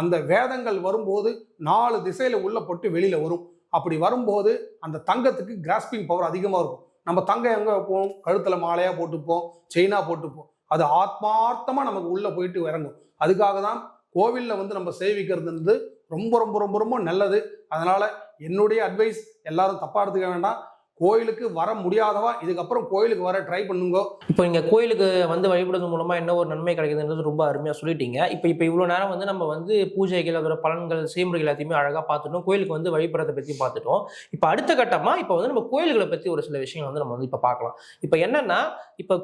அந்த வேதங்கள் வரும்போது 4 திசையில் உள்ள போட்டு வெளியில் வரும். அப்படி வரும்போது அந்த தங்கத்துக்கு கிராஸ்பிங் பவர் அதிகமாக இருக்கும். நம்ம தங்கம் எங்கே வைப்போம், கழுத்தில் மாலையாக போட்டுப்போம், செயினாக போட்டுப்போம். அது ஆத்மார்த்தமாக நமக்கு உள்ளே போயிட்டு இறங்கும். அதுக்காக தான் கோவிலில் வந்து நம்ம சேவிக்கிறது ரொம்ப ரொம்ப ரொம்ப ரொம்ப நல்லது. அதனால் என்னுடைய அட்வைஸ், எல்லாரும் தப்பாக எடுத்துக்க வேண்டாம். கோயிலுக்கு வர முடியாதவா இதுக்கப்புறம் கோயிலுக்கு வர ட்ரை பண்ணுங்க. இப்போ இங்கே கோயிலுக்கு வந்து வழிபடுறது மூலமாக என்ன ஒரு நன்மை கிடைக்குதுன்றது ரொம்ப அருமையாக சொல்லிட்டீங்க. இப்போ இவ்வளோ நேரம் வந்து நம்ம வந்து பூஜைகள், அதோட பலன்கள், செய்முறைகள் எல்லாத்தையுமே அழகாக பார்த்துட்டோம். கோயிலுக்கு வந்து வழிபடுறதை பற்றி பார்த்துட்டோம். இப்போ அடுத்த கட்டமாக இப்போ வந்து நம்ம கோயில்களை பற்றி ஒரு சில விஷயங்கள் வந்து நம்ம வந்து இப்போ பார்க்கலாம். இப்போ என்னன்னா, இப்போ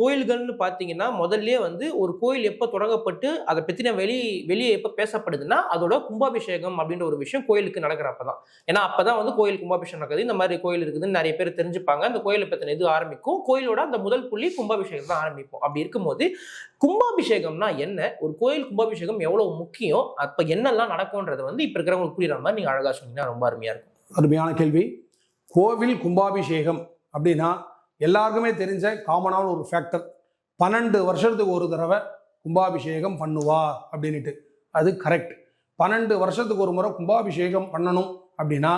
கோயில்கள்னு பார்த்தீங்கன்னா முதல்லயே வந்து ஒரு கோயில் எப்போ தொடங்கப்பட்டு அதை பற்றின வெளியே எப்போ பேசப்படுதுன்னா அதோட கும்பாபிஷேகம் அப்படின்ற ஒரு விஷயம் கோயிலுக்கு நடக்கிறப்ப தான். ஏன்னா அப்போ தான் வந்து கோயில் கும்பாபிஷேகம் நடக்குது, இந்த மாதிரி கோயில் இருக்குதுன்னு நிறைய பேர் தெரிஞ்சுப்பாங்க. அந்த கோயிலை பற்றின இது ஆரம்பிக்கும். கோயிலோட அந்த முதல் புள்ளி கும்பாபிஷேகம் தான் ஆரம்பிப்போம். அப்படி இருக்கும்போது கும்பாபிஷேகம்னா என்ன, ஒரு கோயில் கும்பாபிஷேகம் எவ்வளவு முக்கியம், அப்ப என்னெல்லாம் நடக்கும்ன்றதை வந்து இப்ப இருக்கிறவங்களுக்கு புரியுற மாதிரி நீங்க அழகா சொன்னீங்கன்னா ரொம்ப அருமையா இருக்கும். அருமையான கேள்வி. கோவில் கும்பாபிஷேகம் அப்படின்னா எல்லாருக்குமே தெரிஞ்ச காமனான ஒரு ஃபேக்டர். 12 வருஷத்துக்கு ஒரு தடவை கும்பாபிஷேகம் பண்ணுவா அப்படின்ட்டு. அது கரெக்ட். 12 வருஷத்துக்கு ஒரு முறை கும்பாபிஷேகம் பண்ணணும் அப்படின்னா,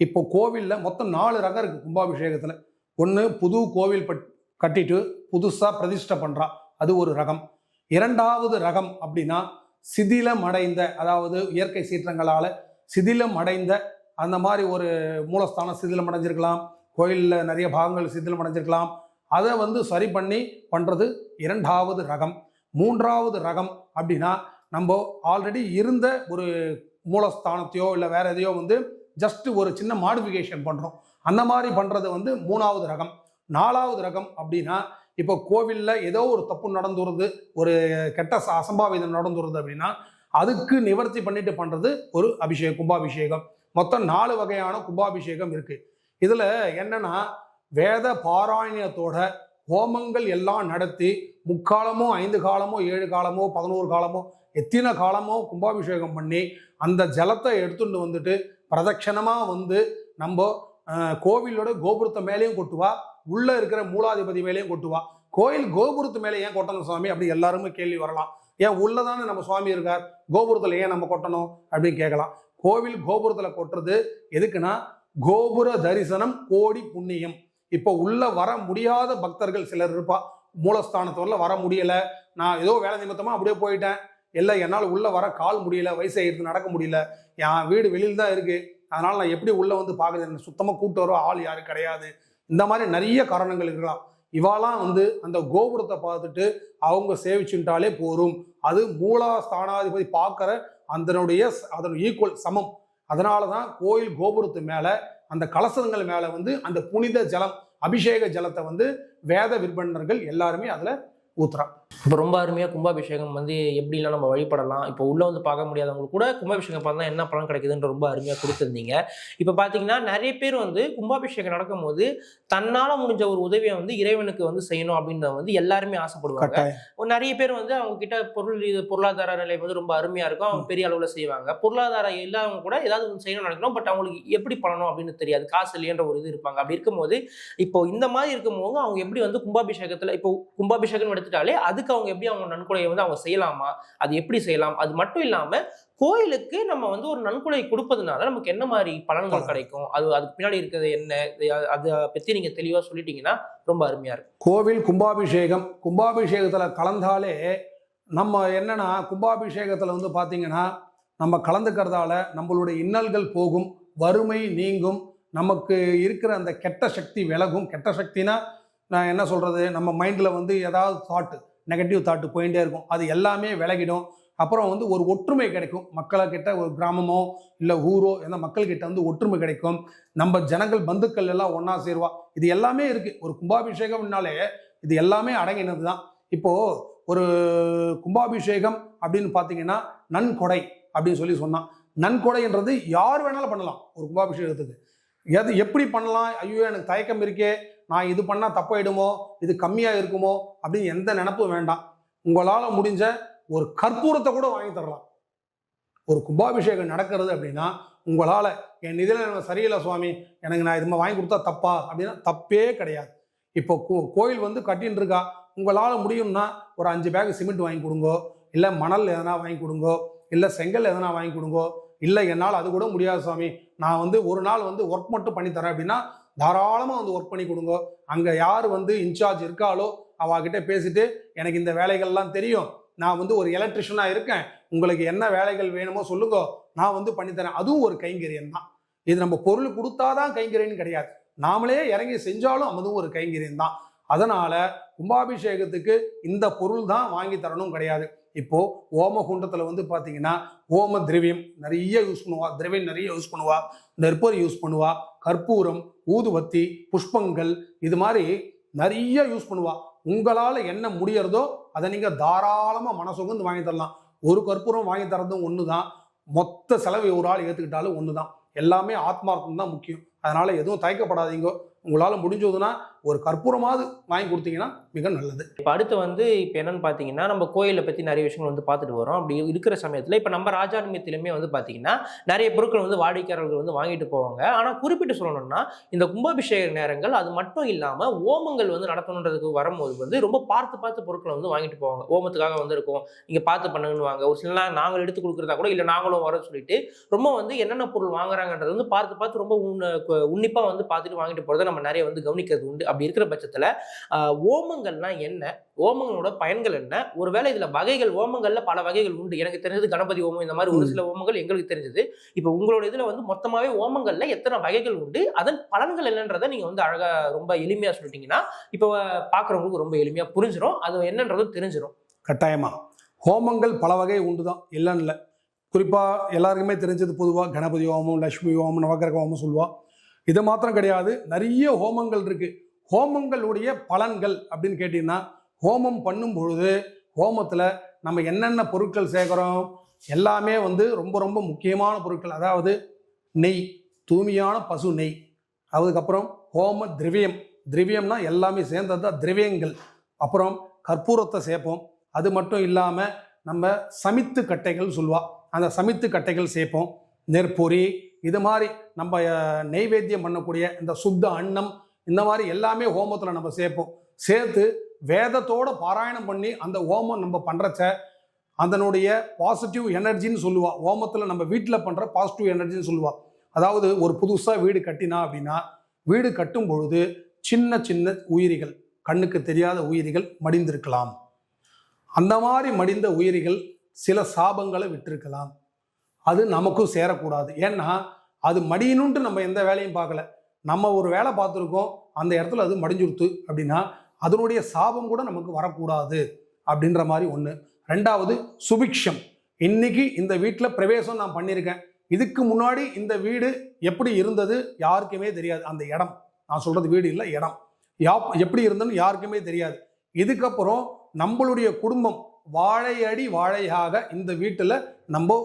இப்போ கோவிலில் மொத்தம் 4 ரகம் இருக்குது கும்பாபிஷேகத்தில். ஒன்று, புது கோவில் கட்டிட்டு புதுசாக பிரதிஷ்டை பண்ணுறா, அது ஒரு ரகம். 2வது ரகம் அப்படின்னா சிதிலம் அடைந்த, அதாவது இயற்கை சீற்றங்களால் சிதிலம் அடைந்த அந்த மாதிரி ஒரு மூலஸ்தானம் சிதிலம் அடைஞ்சிருக்கலாம், கோயிலில் நிறைய பாகங்கள் சிதிலம் அடைஞ்சிருக்கலாம், அதை வந்து சரி பண்ணி பண்ணுறது 2வது ரகம். 3வது ரகம் அப்படின்னா நம்ம ஆல்ரெடி இருந்த ஒரு மூலஸ்தானத்தையோ இல்லை வேற எதையோ வந்து ஜஸ்ட் ஒரு சின்ன மாடிஃபிகேஷன் பண்ணுறோம், அந்த மாதிரி பண்ணுறது வந்து 3வது ரகம். 4வது ரகம் அப்படின்னா இப்போ கோவிலில் ஏதோ ஒரு தப்பு நடந்துருது, ஒரு கெட்ட அசம்பாவிதம் நடந்துருது அப்படின்னா அதுக்கு நிவர்த்தி பண்ணிட்டு பண்ணுறது ஒரு கும்பாபிஷேகம். மொத்தம் 4 வகையான கும்பாபிஷேகம் இருக்குது. இதில் என்னன்னா, வேத பாராயணத்தோட ஹோமங்கள் எல்லாம் நடத்தி 3 காலமோ 5 காலமோ 7 காலமோ 11 காலமோ எத்தனை காலமோ கும்பாபிஷேகம் பண்ணி அந்த ஜலத்தை எடுத்துட்டு வந்துட்டு பிரதட்சணமாக வந்து நம்ம கோவிலோட கோபுரத்தை மேலேயும் கொட்டுவா, உள்ளே இருக்கிற மூலாதிபதி மேலேயும் கொட்டுவா. கோயில் கோபுரத்து மேலே ஏன் கொட்டணும் சுவாமி அப்படி எல்லாருமே கேள்வி வரலாம். ஏன் உள்ளதானே நம்ம சுவாமி இருக்கார், கோபுரத்தில் ஏன் நம்ம கொட்டணும் அப்படின்னு கேட்கலாம். கோவில் கோபுரத்தில் கொட்டுறது எதுக்குன்னா, கோபுர தரிசனம் கோடி புண்ணியம். இப்போ உள்ள வர முடியாத பக்தர்கள் சிலர் இருப்பா, மூலஸ்தானத்துல வர முடியல, நான் ஏதோ வேலை நிமித்தமாக அப்படியே போயிட்டேன், இல்லை என்னால் உள்ளே வர கால் முடியல, வயசாகிடுது, நடக்க முடியல, என் வீடு வெளியில் தான் இருக்குது, அதனால் நான் எப்படி உள்ளே வந்து பார்க்குறது, சுத்தமாக கூட்டு வர ஆள் யாரும் கிடையாது, இந்த மாதிரி நிறைய காரணங்கள் இருக்கலாம். இவாலாம் வந்து அந்த கோபுரத்தை பார்த்துட்டு அவங்க சேவிச்சுட்டாலே போரும். அது மூலஸ்தானாதிபதி பார்க்குற அதனுடைய ஈக்குவல் சமம். அதனால தான் கோயில் கோபுரத்து மேலே அந்த கலசங்கள் மேலே வந்து அந்த புனித ஜலம், அபிஷேக ஜலத்தை வந்து வேத விற்பனர்கள் எல்லாருமே அதில் ஊத்துறான். இப்போ ரொம்ப அருமையாக கும்பாபிஷேகம் வந்து எப்படிலாம் நம்ம வழிபடலாம், இப்போ உள்ளே வந்து பார்க்க முடியாதவங்களுக்கு கூட கும்பாபிஷேகம் பார்த்தா என்ன பலன் கிடைக்குதுன்ற ரொம்ப அருமையாக கொடுத்துருந்தீங்க. இப்போ பார்த்தீங்கன்னா நிறைய பேர் வந்து கும்பாபிஷேகம் நடக்கும்போது தன்னால் முடிஞ்ச ஒரு உதவியை வந்து இறைவனுக்கு வந்து செய்யணும் அப்படின்னு வந்து எல்லாருமே ஆசைப்படுவாங்க. நிறைய பேர் வந்து அவங்க கிட்ட பொருளாதார நிலை வந்து ரொம்ப அருமையாக இருக்கும், அவங்க பெரிய அளவில் செய்வாங்க. பொருளாதாரம் இல்லாதவங்க கூட ஏதாவது ஒன்று செய்யணும்னு நினைக்கணும், பட் அவங்களுக்கு எப்படி பண்ணணும் அப்படின்னு தெரியாது, காசு இல்லையன்ற ஒரு இது இருப்பாங்க. அப்படி இருக்கும்போது இப்போ இந்த மாதிரி இருக்கும்போது அவங்க எப்படி வந்து கும்பாபிஷேகத்தில், இப்போ கும்பாபிஷேகம் எடுத்துட்டாலே அதுக்கு அவங்க எப்படி அவங்க நன்கொடையை வந்து அவங்க செய்யலாமா, அது எப்படி செய்யலாம், அது மட்டும் இல்லாம கோயிலுக்கு நம்ம வந்து ஒரு நன்கொடை கொடுப்பதுனால நமக்கு என்ன மாதிரி பலன்கள் கிடைக்கும், அதுக்கு பின்னாடி இருக்கிறது என்ன, அதை பத்தி நீங்க தெளிவா சொல்லிட்டீங்கன்னா ரொம்ப அருமையா இருக்கும். கோவில் கும்பாபிஷேகத்துல கலந்தாலே நம்ம என்னன்னா, கும்பாபிஷேகத்துல வந்து பாத்தீங்கன்னா நம்ம கலந்துக்கிறதால நம்மளுடைய இன்னல்கள் போகும், வறுமை நீங்கும், நமக்கு இருக்கிற அந்த கெட்ட சக்தி விலகும். கெட்ட சக்தினா நான் என்ன சொல்றது, நம்ம மைண்டில் வந்து ஏதாவது தாட்டு நெகட்டிவ் தாட்டு போயிட்டே இருக்கும். அது எல்லாமே விலகிடும். அப்புறம் வந்து ஒரு ஒற்றுமை கிடைக்கும். மக்கள்கிட்ட ஒரு கிராமமோ இல்லை ஊரோ எந்த மக்கள்கிட்ட வந்து ஒற்றுமை கிடைக்கும். நம்ம ஜனங்கள் பந்துக்கள் எல்லாம் ஒன்றா சேருவா. இது எல்லாமே இருக்குது. ஒரு கும்பாபிஷேகம்னாலே இது எல்லாமே அடங்கினது தான். இப்போது ஒரு கும்பாபிஷேகம் அப்படின்னு பார்த்தீங்கன்னா நன்கொடை அப்படின்னு சொன்னான். நன்கொடைன்றது யார் வேணாலும் பண்ணலாம். ஒரு கும்பாபிஷேகத்துக்கு எப்படி பண்ணலாம், ஐயோ எனக்கு தயக்கம் இருக்கே, நான் இது பண்ணால் தப்பாயிடுமோ, இது கம்மியாக இருக்குமோ அப்படின்னு எந்த நினப்பும் வேண்டாம். உங்களால் முடிஞ்ச ஒரு கற்பூரத்தை கூட வாங்கி தரலாம். ஒரு கும்பாபிஷேகம் நடக்கிறது அப்படின்னா உங்களால் என் நிதியில் சரியில்லை சுவாமி, எனக்கு நான் இது வாங்கி கொடுத்தா தப்பா அப்படின்னா தப்பே கிடையாது. இப்போ கோயில் வந்து கட்டின்னு இருக்கா, உங்களால் முடியும்னா ஒரு 5 பேக் சிமெண்ட் வாங்கி கொடுங்கோ, இல்லை மணல் எதனா வாங்கி கொடுங்கோ, இல்லை செங்கல் எதனா வாங்கி கொடுங்கோ. இல்லை என்னால் அது கூட முடியாது சுவாமி, நான் வந்து ஒரு நாள் வந்து ஒர்க் மட்டும் பண்ணி தரேன் அப்படின்னா தாராளமாக வந்து ஒர்க் பண்ணி கொடுங்க. அங்கே யார் வந்து இன்சார்ஜ் இருக்காளோ அவகிட்ட பேசிட்டு, எனக்கு இந்த வேலைகள்லாம் தெரியும், நான் வந்து ஒரு எலக்ட்ரிஷியனாக இருக்கேன், உங்களுக்கு என்ன வேலைகள் வேணுமோ சொல்லுங்க, நான் வந்து பண்ணித்தரேன். அதுவும் ஒரு கைங்கரியம் தான். இது நம்ம பொருள் கொடுத்தாதான் கைங்கரியன்னு கிடையாது, நாமளே இறங்கி செஞ்சாலும் அதுவும் ஒரு கைங்கரியம் தான். அதனால கும்பாபிஷேகத்துக்கு இந்த பொருள் தான் வாங்கி தரணும் கிடையாது. இப்போ ஓம குண்டத்துல வந்து பாத்தீங்கன்னா ஓம திரவியம் நிறைய யூஸ் பண்ணுவா, திரவியம் நிறைய யூஸ் பண்ணுவா, நெற்பொரி யூஸ் பண்ணுவா, கற்பூரம், ஊதுவத்தி, புஷ்பங்கள், இது மாதிரி நிறைய யூஸ் பண்ணுவா. உங்களால என்ன முடியறதோ அதை நீங்க தாராளமா மனசுக்கு வாங்கி தரலாம். ஒரு கற்பூரம் வாங்கி தரதும் ஒண்ணுதான், மொத்த செலவு ஒரு ஆள் ஏத்துக்கிட்டாலும் ஒண்ணுதான். எல்லாமே ஆத்மார்த்தம் தான் முக்கியம். அதனால எதுவும் தயக்கப்படாதீங்க. உங்களால் முடிஞ்சதுன்னா ஒரு கற்பூரமாவது வாங்கி கொடுத்தீங்கன்னா மிக நல்லது. இப்போ அடுத்து வந்து இப்போ என்னன்னு பார்த்தீங்கன்னா, நம்ம கோயிலை பற்றி நிறைய விஷயங்கள் வந்து பார்த்துட்டு வரோம். அப்படி இருக்கிற சமயத்தில் இப்போ நம்ம ராஜானியத்திலுமே வந்து பார்த்தீங்கன்னா நிறைய பொருட்கள் வந்து வாடிக்கையாளர்கள் வந்து வாங்கிட்டு போவாங்க. ஆனால் குறிப்பிட்டு சொல்லணும்னா இந்த கும்பாபிஷேக நேரங்கள் அது மட்டும் இல்லாமல் ஓமங்கள் வந்து நடத்தணுன்றதுக்கு வரும்போது வந்து ரொம்ப பார்த்து பார்த்து பொருட்களை வந்து வாங்கிட்டு போவாங்க. ஓமத்துக்காக வந்து இருக்கும், நீங்கள் பார்த்து பண்ணுங்கன்னு வாங்க. ஒரு சில நாங்கள் எடுத்து கொடுக்குறதா கூட இல்லை நாங்களும் வர சொல்லிட்டு ரொம்ப வந்து என்னென்ன பொருள் வாங்குறாங்கன்றது வந்து பார்த்து பார்த்து ரொம்ப உன்னிப்பாக வந்து பார்த்துட்டு வாங்கிட்டு போகிறத நம்ம நிறைய வந்து கவனிக்கிறது உண்டு. அப்படி இருக்கிற பட்சத்தில் ஓமங்கள்னா என்ன, ஓமங்களோட பயன்கள் என்ன, ஒருவேளை இதுல வகைகள் ஓமங்கள்ல பல வகைகள் உண்டு. எனக்கு தெரிஞ்சது கணபதி ஓமம், இந்த மாதிரி ஒரு சில ஓமங்கள் எங்களுக்கு தெரிஞ்சது. இப்போ உங்களோட இதுல வந்து மொத்தமாவே ஓமங்கள்ல எத்தனை வகைகள் உண்டு, அதன் பலன்கள் என்னன்றதை நீங்க வந்து அழகா ரொம்ப எளிமையா சொல்லிட்டீங்கன்னா இப்போ பாக்குறவங்களுக்கு ரொம்ப எளிமையா புரிஞ்சிடும், அது என்னன்றதும் தெரிஞ்சிடும். கட்டாயமா ஹோமங்கள் பல வகை உண்டுதான், இல்லைன்னு இல்லை. குறிப்பா எல்லாருக்குமே தெரிஞ்சது பொதுவாக கணபதி ஹோமம், லட்சுமி ஹோமம், நவகிரக ஹோமம் சொல்லுவா. இது மாத்திரம் கிடையாது, நிறைய ஹோமங்கள் இருக்கு. ஹோமங்களுடைய பலன்கள் அப்படின்னு கேட்டீங்கன்னா, ஹோமம் பண்ணும் பொழுது ஹோமத்தில் நம்ம என்னென்ன பொருட்கள் சேர்க்குறோம், எல்லாமே வந்து ரொம்ப ரொம்ப முக்கியமான பொருட்கள். அதாவது நெய், தூய்மையான பசு நெய். அதுக்கப்புறம் ஹோம திரவியம், திரவியம்னா எல்லாமே சேர்ந்தது தான் திரவியங்கள். அப்புறம் கற்பூரத்தை சேர்ப்போம். அது மட்டும் இல்லாமல் நம்ம சமித்து கட்டைகள் சொல்லுவா, அந்த சமித்து கட்டைகள் சேர்ப்போம். நெற்பொரி, இது மாதிரி நம்ம நெய்வேத்தியம் பண்ணக்கூடிய இந்த சுத்த அன்னம், இந்த மாதிரி எல்லாமே ஹோமத்தில் நம்ம சேர்ப்போம். சேர்த்து வேதத்தோட பாராயணம் பண்ணி அந்த ஹோமம் நம்ம பண்ணுறச்ச அதனுடைய பாசிட்டிவ் எனர்ஜின்னு சொல்லுவா. ஹோமத்தில் நம்ம வீட்டில் பண்ணுற பாசிட்டிவ் எனர்ஜின்னு சொல்லுவா. அதாவது ஒரு புதுசாக வீடு கட்டினா அப்படின்னா, வீடு கட்டும் பொழுது சின்ன சின்ன உயிரிகள், கண்ணுக்கு தெரியாத உயிரிகள் மடிந்திருக்கலாம். அந்த மாதிரி மடிந்த உயிரிகள் சில சாபங்களை விட்டிருக்கலாம். அது நமக்கும் சேரக்கூடாது. ஏன்னா அது மடியணுன்ட்டு நம்ம எந்த வேலையும் பார்க்கல, நம்ம ஒரு வேலை பார்த்துருக்கோம், அந்த இடத்துல அது மடிஞ்சுடுத்து அப்படின்னா அதனுடைய சாபம் கூட நமக்கு வரக்கூடாது அப்படின்ற மாதிரி ஒன்று. ரெண்டாவது சுபிக்ஷம். இன்னைக்கு இந்த வீட்டில் பிரவேசம் நான் பண்ணியிருக்கேன், இதுக்கு முன்னாடி இந்த வீடு எப்படி இருந்தது யாருக்குமே தெரியாது. அந்த இடம், நான் சொல்றது வீடு இல்லை இடம், எப்படி இருந்ததுன்னு யாருக்குமே தெரியாது. இதுக்கப்புறம் நம்மளுடைய குடும்பம் வாழையடி வாழையாக இந்த வீட்டில் நம்ம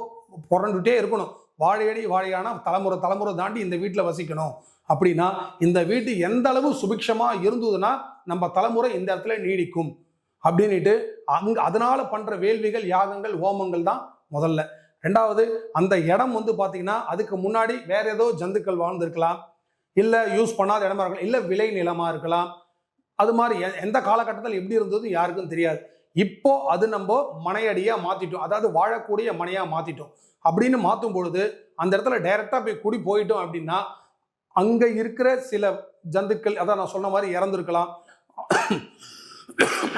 புரண்டுட்டே இருக்கணும். வாழையடி வாழையானா தலைமுறை தலைமுறை தாண்டி இந்த வீட்டில் வசிக்கணும். அப்படின்னா இந்த வீட்டு எந்த அளவு சுபிக்ஷமாக இருந்ததுன்னா நம்ம தலைமுறை இந்த இடத்துல நீடிக்கும் அப்படின்ட்டு அதனால பண்ற வேள்விகள், யாகங்கள், ஹோமங்கள் தான் முதல்ல. ரெண்டாவது, அந்த இடம் வந்து பார்த்தீங்கன்னா அதுக்கு முன்னாடி வேற ஏதோ ஜந்துக்கள் வாழ்ந்துருக்கலாம், இல்லை யூஸ் பண்ணாத இடமா இருக்கலாம், இல்லை விளை நிலமா இருக்கலாம். அது மாதிரி எந்த காலகட்டத்தில் எப்படி இருந்தது யாருக்கும் தெரியாது. இப்போ அது நம்ம மனையடியா மாத்திட்டோம், அதாவது வாழக்கூடிய மனையா மாத்திட்டோம். அப்படின்னு மாற்றும் பொழுது அந்த இடத்துல டைரக்டா போய் குடி போயிட்டோம் அப்படின்னா அங்க இருக்கிற சில ஜந்துக்கள், அதான் நான் சொன்ன மாதிரி இறந்துருக்கலாம்,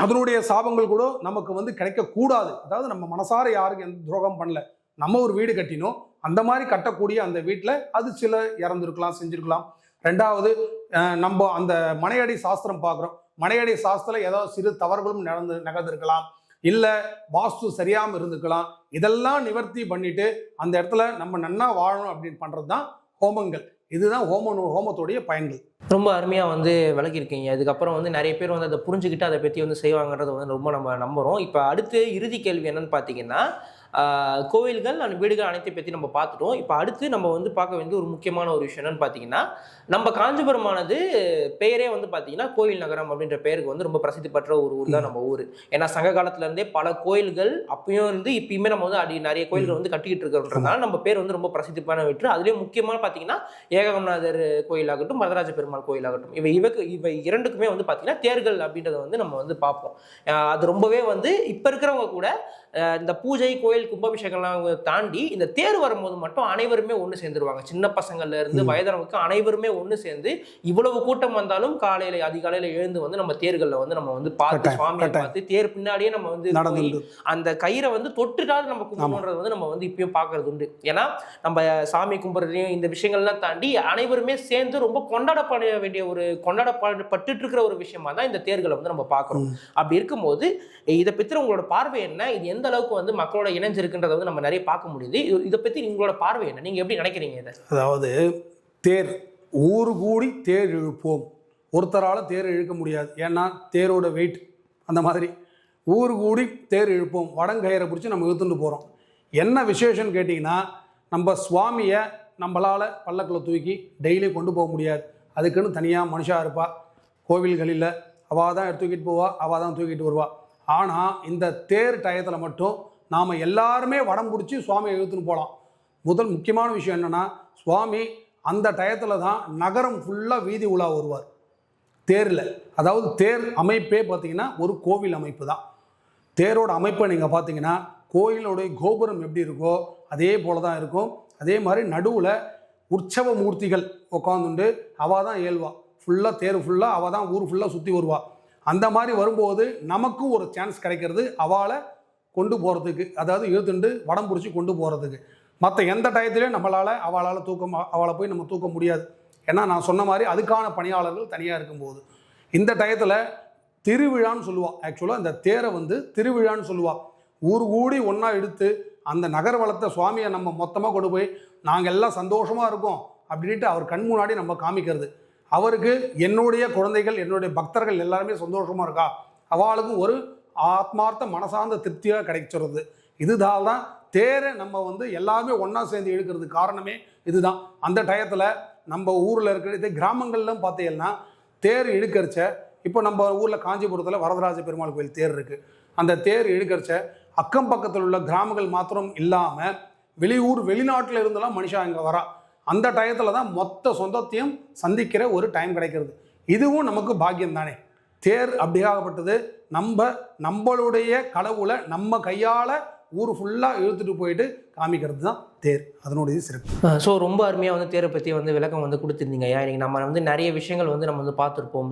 அதனுடைய சாபங்கள் கூட நமக்கு வந்து கிடைக்கக்கூடாது. அதாவது நம்ம மனசார யாருக்கு எந்த துரோகம் பண்ணல, நம்ம ஒரு வீடு கட்டினோம், அந்த மாதிரி கட்டக்கூடிய அந்த வீட்டில் அது சில இறந்துருக்கலாம், செஞ்சிருக்கலாம். ரெண்டாவது, நம்ம அந்த மனையடி சாஸ்திரம் பார்க்குறோம். மனையடி சாஸ்திரத்தில் ஏதாவது சிறு தவறுகளும் நிகழ்ந்திருக்கலாம், இல்லை வாஸ்து சரியாமல் இருந்திருக்கலாம். இதெல்லாம் நிவர்த்தி பண்ணிட்டு அந்த இடத்துல நம்ம நன்னா வாழணும் அப்படின்னு பண்ணுறது தான் ஹோமங்கள். இதுதான் ஹோமத்துடைய பயன்கள். ரொம்ப அருமையாக வந்து விளக்கியிருக்கீங்க. இதுக்கப்புறம் வந்து நிறைய பேர் வந்து அதை புரிஞ்சுக்கிட்டு அதை பற்றி வந்து செய்வாங்கன்றதை வந்து ரொம்ப நம்ம நம்புகிறோம். இப்போ அடுத்து இறுதி கேள்வி என்னன்னு பார்த்தீங்கன்னா, கோவில்கள் அண்ட் வீடுகள் அனைத்தை பற்றி நம்ம பார்த்துட்டோம். இப்போ அடுத்து நம்ம வந்து பார்க்க வேண்டிய ஒரு முக்கியமான ஒரு விஷயம் என்னன்னு பார்த்தீங்கன்னா, நம்ம காஞ்சிபுரமானது பெயரே வந்து பார்த்தீங்கன்னா கோயில் நகரம் அப்படின்ற பெயருக்கு வந்து ரொம்ப பிரசித்தி பெற்ற ஒரு ஊர் தான் நம்ம ஊர். ஏன்னா சங்க காலத்துலேருந்தே பல கோயில்கள் அப்பயும் இருந்து இப்பயுமே நம்ம வந்து நிறைய கோயில்கள் வந்து கட்டிக்கிட்டு இருக்கிறதுனால நம்ம பேர் வந்து ரொம்ப பிரசித்திப்பான வெற்று. அதுலேயும் முக்கியமாக பார்த்தீங்கன்னா ஏகநாதர் கோயிலாகட்டும், வரதராஜ பெருமாள் கோயிலாகட்டும், இவை இரண்டுக்குமே வந்து பார்த்தீங்கன்னா தேர்கள் அப்படின்றத வந்து நம்ம வந்து பார்ப்போம். அது ரொம்பவே வந்து இப்போ இருக்கிறவங்க கூட இந்த பூஜை கோயில் கும்பாபிஷேகம்லாம் தாண்டி இந்த தேர் வரும்போது மட்டும் அனைவருமே ஒன்று சேர்ந்துருவாங்க. சின்ன பசங்கள்ல இருந்து வயதானவங்களுக்கு அனைவருமே ஒன்று சேர்ந்து இவ்வளவு கூட்டம் வந்தாலும் அதிகாலையில எழுந்து வந்து நம்ம தேர்களில் வந்து நம்ம வந்து பார்த்து சுவாமியை பார்த்து தேர் பின்னாடியே நம்ம வந்து அந்த கயிறை வந்து தொட்டுட்டாலும் நம்ம கும்பிடுறது வந்து நம்ம வந்து இப்பயும் பார்க்கறது உண்டு. ஏன்னா நம்ம சாமி கும்பிட்றதையும் இந்த விஷயங்கள்லாம் தாண்டி அனைவருமே சேர்ந்து ரொம்ப கொண்டாடப்பட வேண்டிய கொண்டாடப்பட்டு இருக்கிற ஒரு விஷயமா தான் இந்த தேர்களை வந்து நம்ம பார்க்குறோம். அப்படி இருக்கும்போது இதை பற்றி உங்களோட பார்வை என்ன? இது எந்த அளவுக்கு வந்து மக்களோட இணைஞ்சிருக்குன்றதை வந்து நம்ம நிறைய பார்க்க முடியுது. இதை பற்றி உங்களோட பார்வை என்ன? நீங்க எப்படி நினைக்கிறீங்க இதை? அதாவது தேர் ஊரு கூடி தேர் இழுப்போம். ஒருத்தரால் தேர் இழுக்க முடியாது, ஏன்னா தேரோட வெயிட் அந்த மாதிரி. ஊரு கூடி தேர் இழுப்போம், வடங்கயிறை பிடிச்சி நம்ம இழுத்துட்டு போகிறோம். என்ன விசேஷம்னு கேட்டிங்கன்னா, நம்ம சுவாமியை நம்மளால் பல்லக்கில் தூக்கி டெய்லி கொண்டு போக முடியாது. அதுக்குன்னு தனியாக மனுஷா இருப்பா. கோவில்களில் அவள் தான் தூக்கிட்டு போவா, அவள் தான் தூக்கிட்டு வருவா. ஆனால் இந்த தேர் டயத்தில் மட்டும் நாம் எல்லாருமே வடம் பிடிச்சி சுவாமியை இழுத்துன்னு போகலாம். முக்கியமான விஷயம் என்னென்னா, சுவாமி அந்த டயத்தில் தான் நகரம் ஃபுல்லாக வீதி உலா வருவார் தேரில். அதாவது தேர் அமைப்பே பார்த்திங்கன்னா ஒரு கோவில் அமைப்பு தான். தேரோட அமைப்பை நீங்கள் பார்த்தீங்கன்னா கோயிலோடைய கோபுரம் எப்படி இருக்கோ அதே போல தான் இருக்கும். அதே மாதிரி நடுவில் உற்சவ மூர்த்திகள் உட்காந்துண்டு அவள் தான் ஏழ்வா. ஃபுல்லாக தேர் ஃபுல்லாக அவள் தான் ஊர் ஃபுல்லாக சுற்றி வருவா. அந்த மாதிரி வரும்போது நமக்கும் ஒரு சான்ஸ் கிடைக்கிறது அவளை கொண்டு போகிறதுக்கு, அதாவது இழுத்துண்டு வடம் பிடிச்சி கொண்டு போகிறதுக்கு. மற்ற எந்த டயத்துலையும் அவளை போய் நம்ம தூக்க முடியாது. ஏன்னா நான் சொன்ன மாதிரி அதுக்கான பணியாளர்கள் தனியாக இருக்கும்போது இந்த டயத்தில் திருவிழான்னு சொல்லுவாள். ஆக்சுவலாக இந்த தேரை வந்து திருவிழான்னு சொல்லுவாள். ஊர் கூடி ஒன்றா எடுத்து அந்த நகர வளத்தை சுவாமியை நம்ம மொத்தமாக கொண்டு போய் நாங்கள் எல்லாம் சந்தோஷமாக இருக்கோம் அப்படின்ட்டு அவர் கண் முன்னாடி நம்ம காமிக்கிறது. அவருக்கு என்னுடைய குழந்தைகள் என்னுடைய பக்தர்கள் எல்லாருமே சந்தோஷமாக இருக்கா, அவளுக்கும் ஒரு ஆத்மார்த்த மனசார்ந்த திருப்தியாக கிடைச்சிருது. இதுதான் தான் தேரை நம்ம வந்து எல்லாமே ஒன்றா சேர்ந்து இழுக்கிறதுக்கு காரணமே இதுதான். அந்த டயத்தில் நம்ம ஊரில் இருக்கிற கிராமங்கள்லாம் பார்த்தீங்கன்னா தேர் இழுக்கிறச்ச, இப்போ நம்ம ஊரில் காஞ்சிபுரத்தில் வரதராஜ பெருமாள் கோயில் தேர் இருக்குது. அந்த தேர் இழுக்கிறச்ச அக்கம் பக்கத்தில் உள்ள கிராமங்கள் மாத்திரம் இல்லாமல் வெளிநாட்டில் இருந்தெல்லாம் மனுஷா இங்கே வரா. அந்த டயத்தில் தான் மொத்த சொந்தத்தையும் சந்திக்கிற ஒரு டைம் கிடைக்கிறது. இதுவும் நமக்கு பாக்கியம் தானே. தேர் அப்படியாகப்பட்டது நம்மளுடைய கடவுளை நம்ம கையால் ஊர் ஃபுல்லாக இழுத்துட்டு போயிட்டு காமிக்கிறது தான் தேர், அதனுடைய சிறப்பு. ஸோ ரொம்ப அருமையாக வந்து தேரை பற்றி வந்து விளக்கம் வந்து கொடுத்துருந்தீங்க. இன்றைக்கி நம்ம வந்து நிறைய விஷயங்கள் வந்து நம்ம வந்து பார்த்துருப்போம்.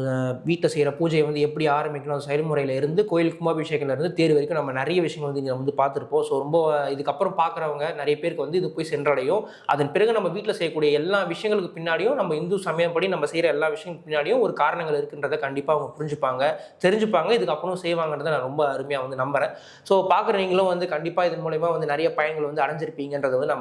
வீட்டில் செய்கிற பூஜையை வந்து எப்படி ஆரம்பிக்கணும் செயல்முறையில் இருந்து கோயில் கும்பாபிஷேகம்லேருந்து தேர் வரைக்கும் நம்ம நிறைய விஷயங்கள் வந்து இங்கே வந்து பார்த்துருப்போம். ஸோ ரொம்ப இதுக்கப்புறம் பார்க்குறவங்க நிறைய பேருக்கு வந்து இது போய் சென்றடையும். அதன் பிறகு நம்ம வீட்டில் செய்யக்கூடிய எல்லா விஷயங்களுக்கு பின்னாடியும் நம்ம இந்து சமயப்படி நம்ம செய்கிற எல்லா விஷயங்களுக்கு பின்னாடியும் ஒரு காரணங்கள் இருக்குன்றதை கண்டிப்பாக அவங்க புரிஞ்சுப்பாங்க, தெரிஞ்சுப்பாங்க, இதுக்கப்புறம் செய்வாங்கன்றதை நான் ரொம்ப அருமையாக வந்து நம்புகிறேன். ஸோ பார்க்குற நீங்களும் வந்து கண்டிப்பாக இதன் மூலமா வந்து நிறைய பயன்கள் வந்து அடைஞ்சிருப்பீங்கன்றதை வந்து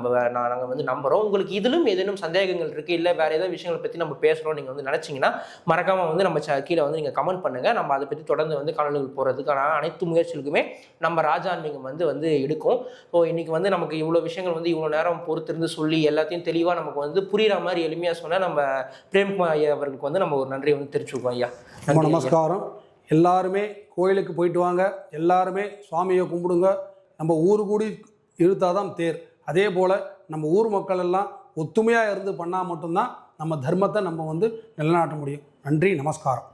நாங்கள் வந்து நம்புகிறோம். உங்களுக்கு இதிலும் ஏதேனும் சந்தேகங்கள் இருக்குது, இல்லை வேறு ஏதாவது விஷயங்களை பற்றி நம்ம பேசுகிறோம் நீங்கள் வந்து நினச்சிங்கன்னா மறக்காமல் வந்து நம்ம கீழே வந்து நீங்கள் கமெண்ட் பண்ணுங்கள். நம்ம அதை பற்றி தொடர்ந்து வந்து காணொலிகள் போகிறதுக்கான அனைத்து முயற்சிகளுக்குமே நம்ம ராஜான்மீகம் வந்து எடுக்கும். ஸோ இன்றைக்கி வந்து நமக்கு இவ்வளோ விஷயங்கள் வந்து இவ்வளோ நேரம் பொறுத்திருந்து சொல்லி எல்லாத்தையும் தெளிவாக நமக்கு வந்து புரிகிற மாதிரி எளிமையாக சொன்னால் நம்ம பிரேம்குமார் ஐயா அவர்களுக்கு வந்து நம்ம ஒரு நன்றியை வந்து தெரிவிச்சுக்கோம். ஐயா நமஸ்காரம். எல்லாருமே கோயிலுக்கு போயிட்டு வாங்க, எல்லாருமே சுவாமியை கும்பிடுங்க. நம்ம ஊர் கூடி இழுத்தாதான் தேர். அதே போல் நம்ம ஊர் மக்கள் எல்லாம் ஒத்துமையாக இருந்து பண்ணால் மட்டும்தான் நம்ம தர்மத்தை நம்ம வந்து நிலைநாட்ட முடியும். நன்றி, நமஸ்காரம்.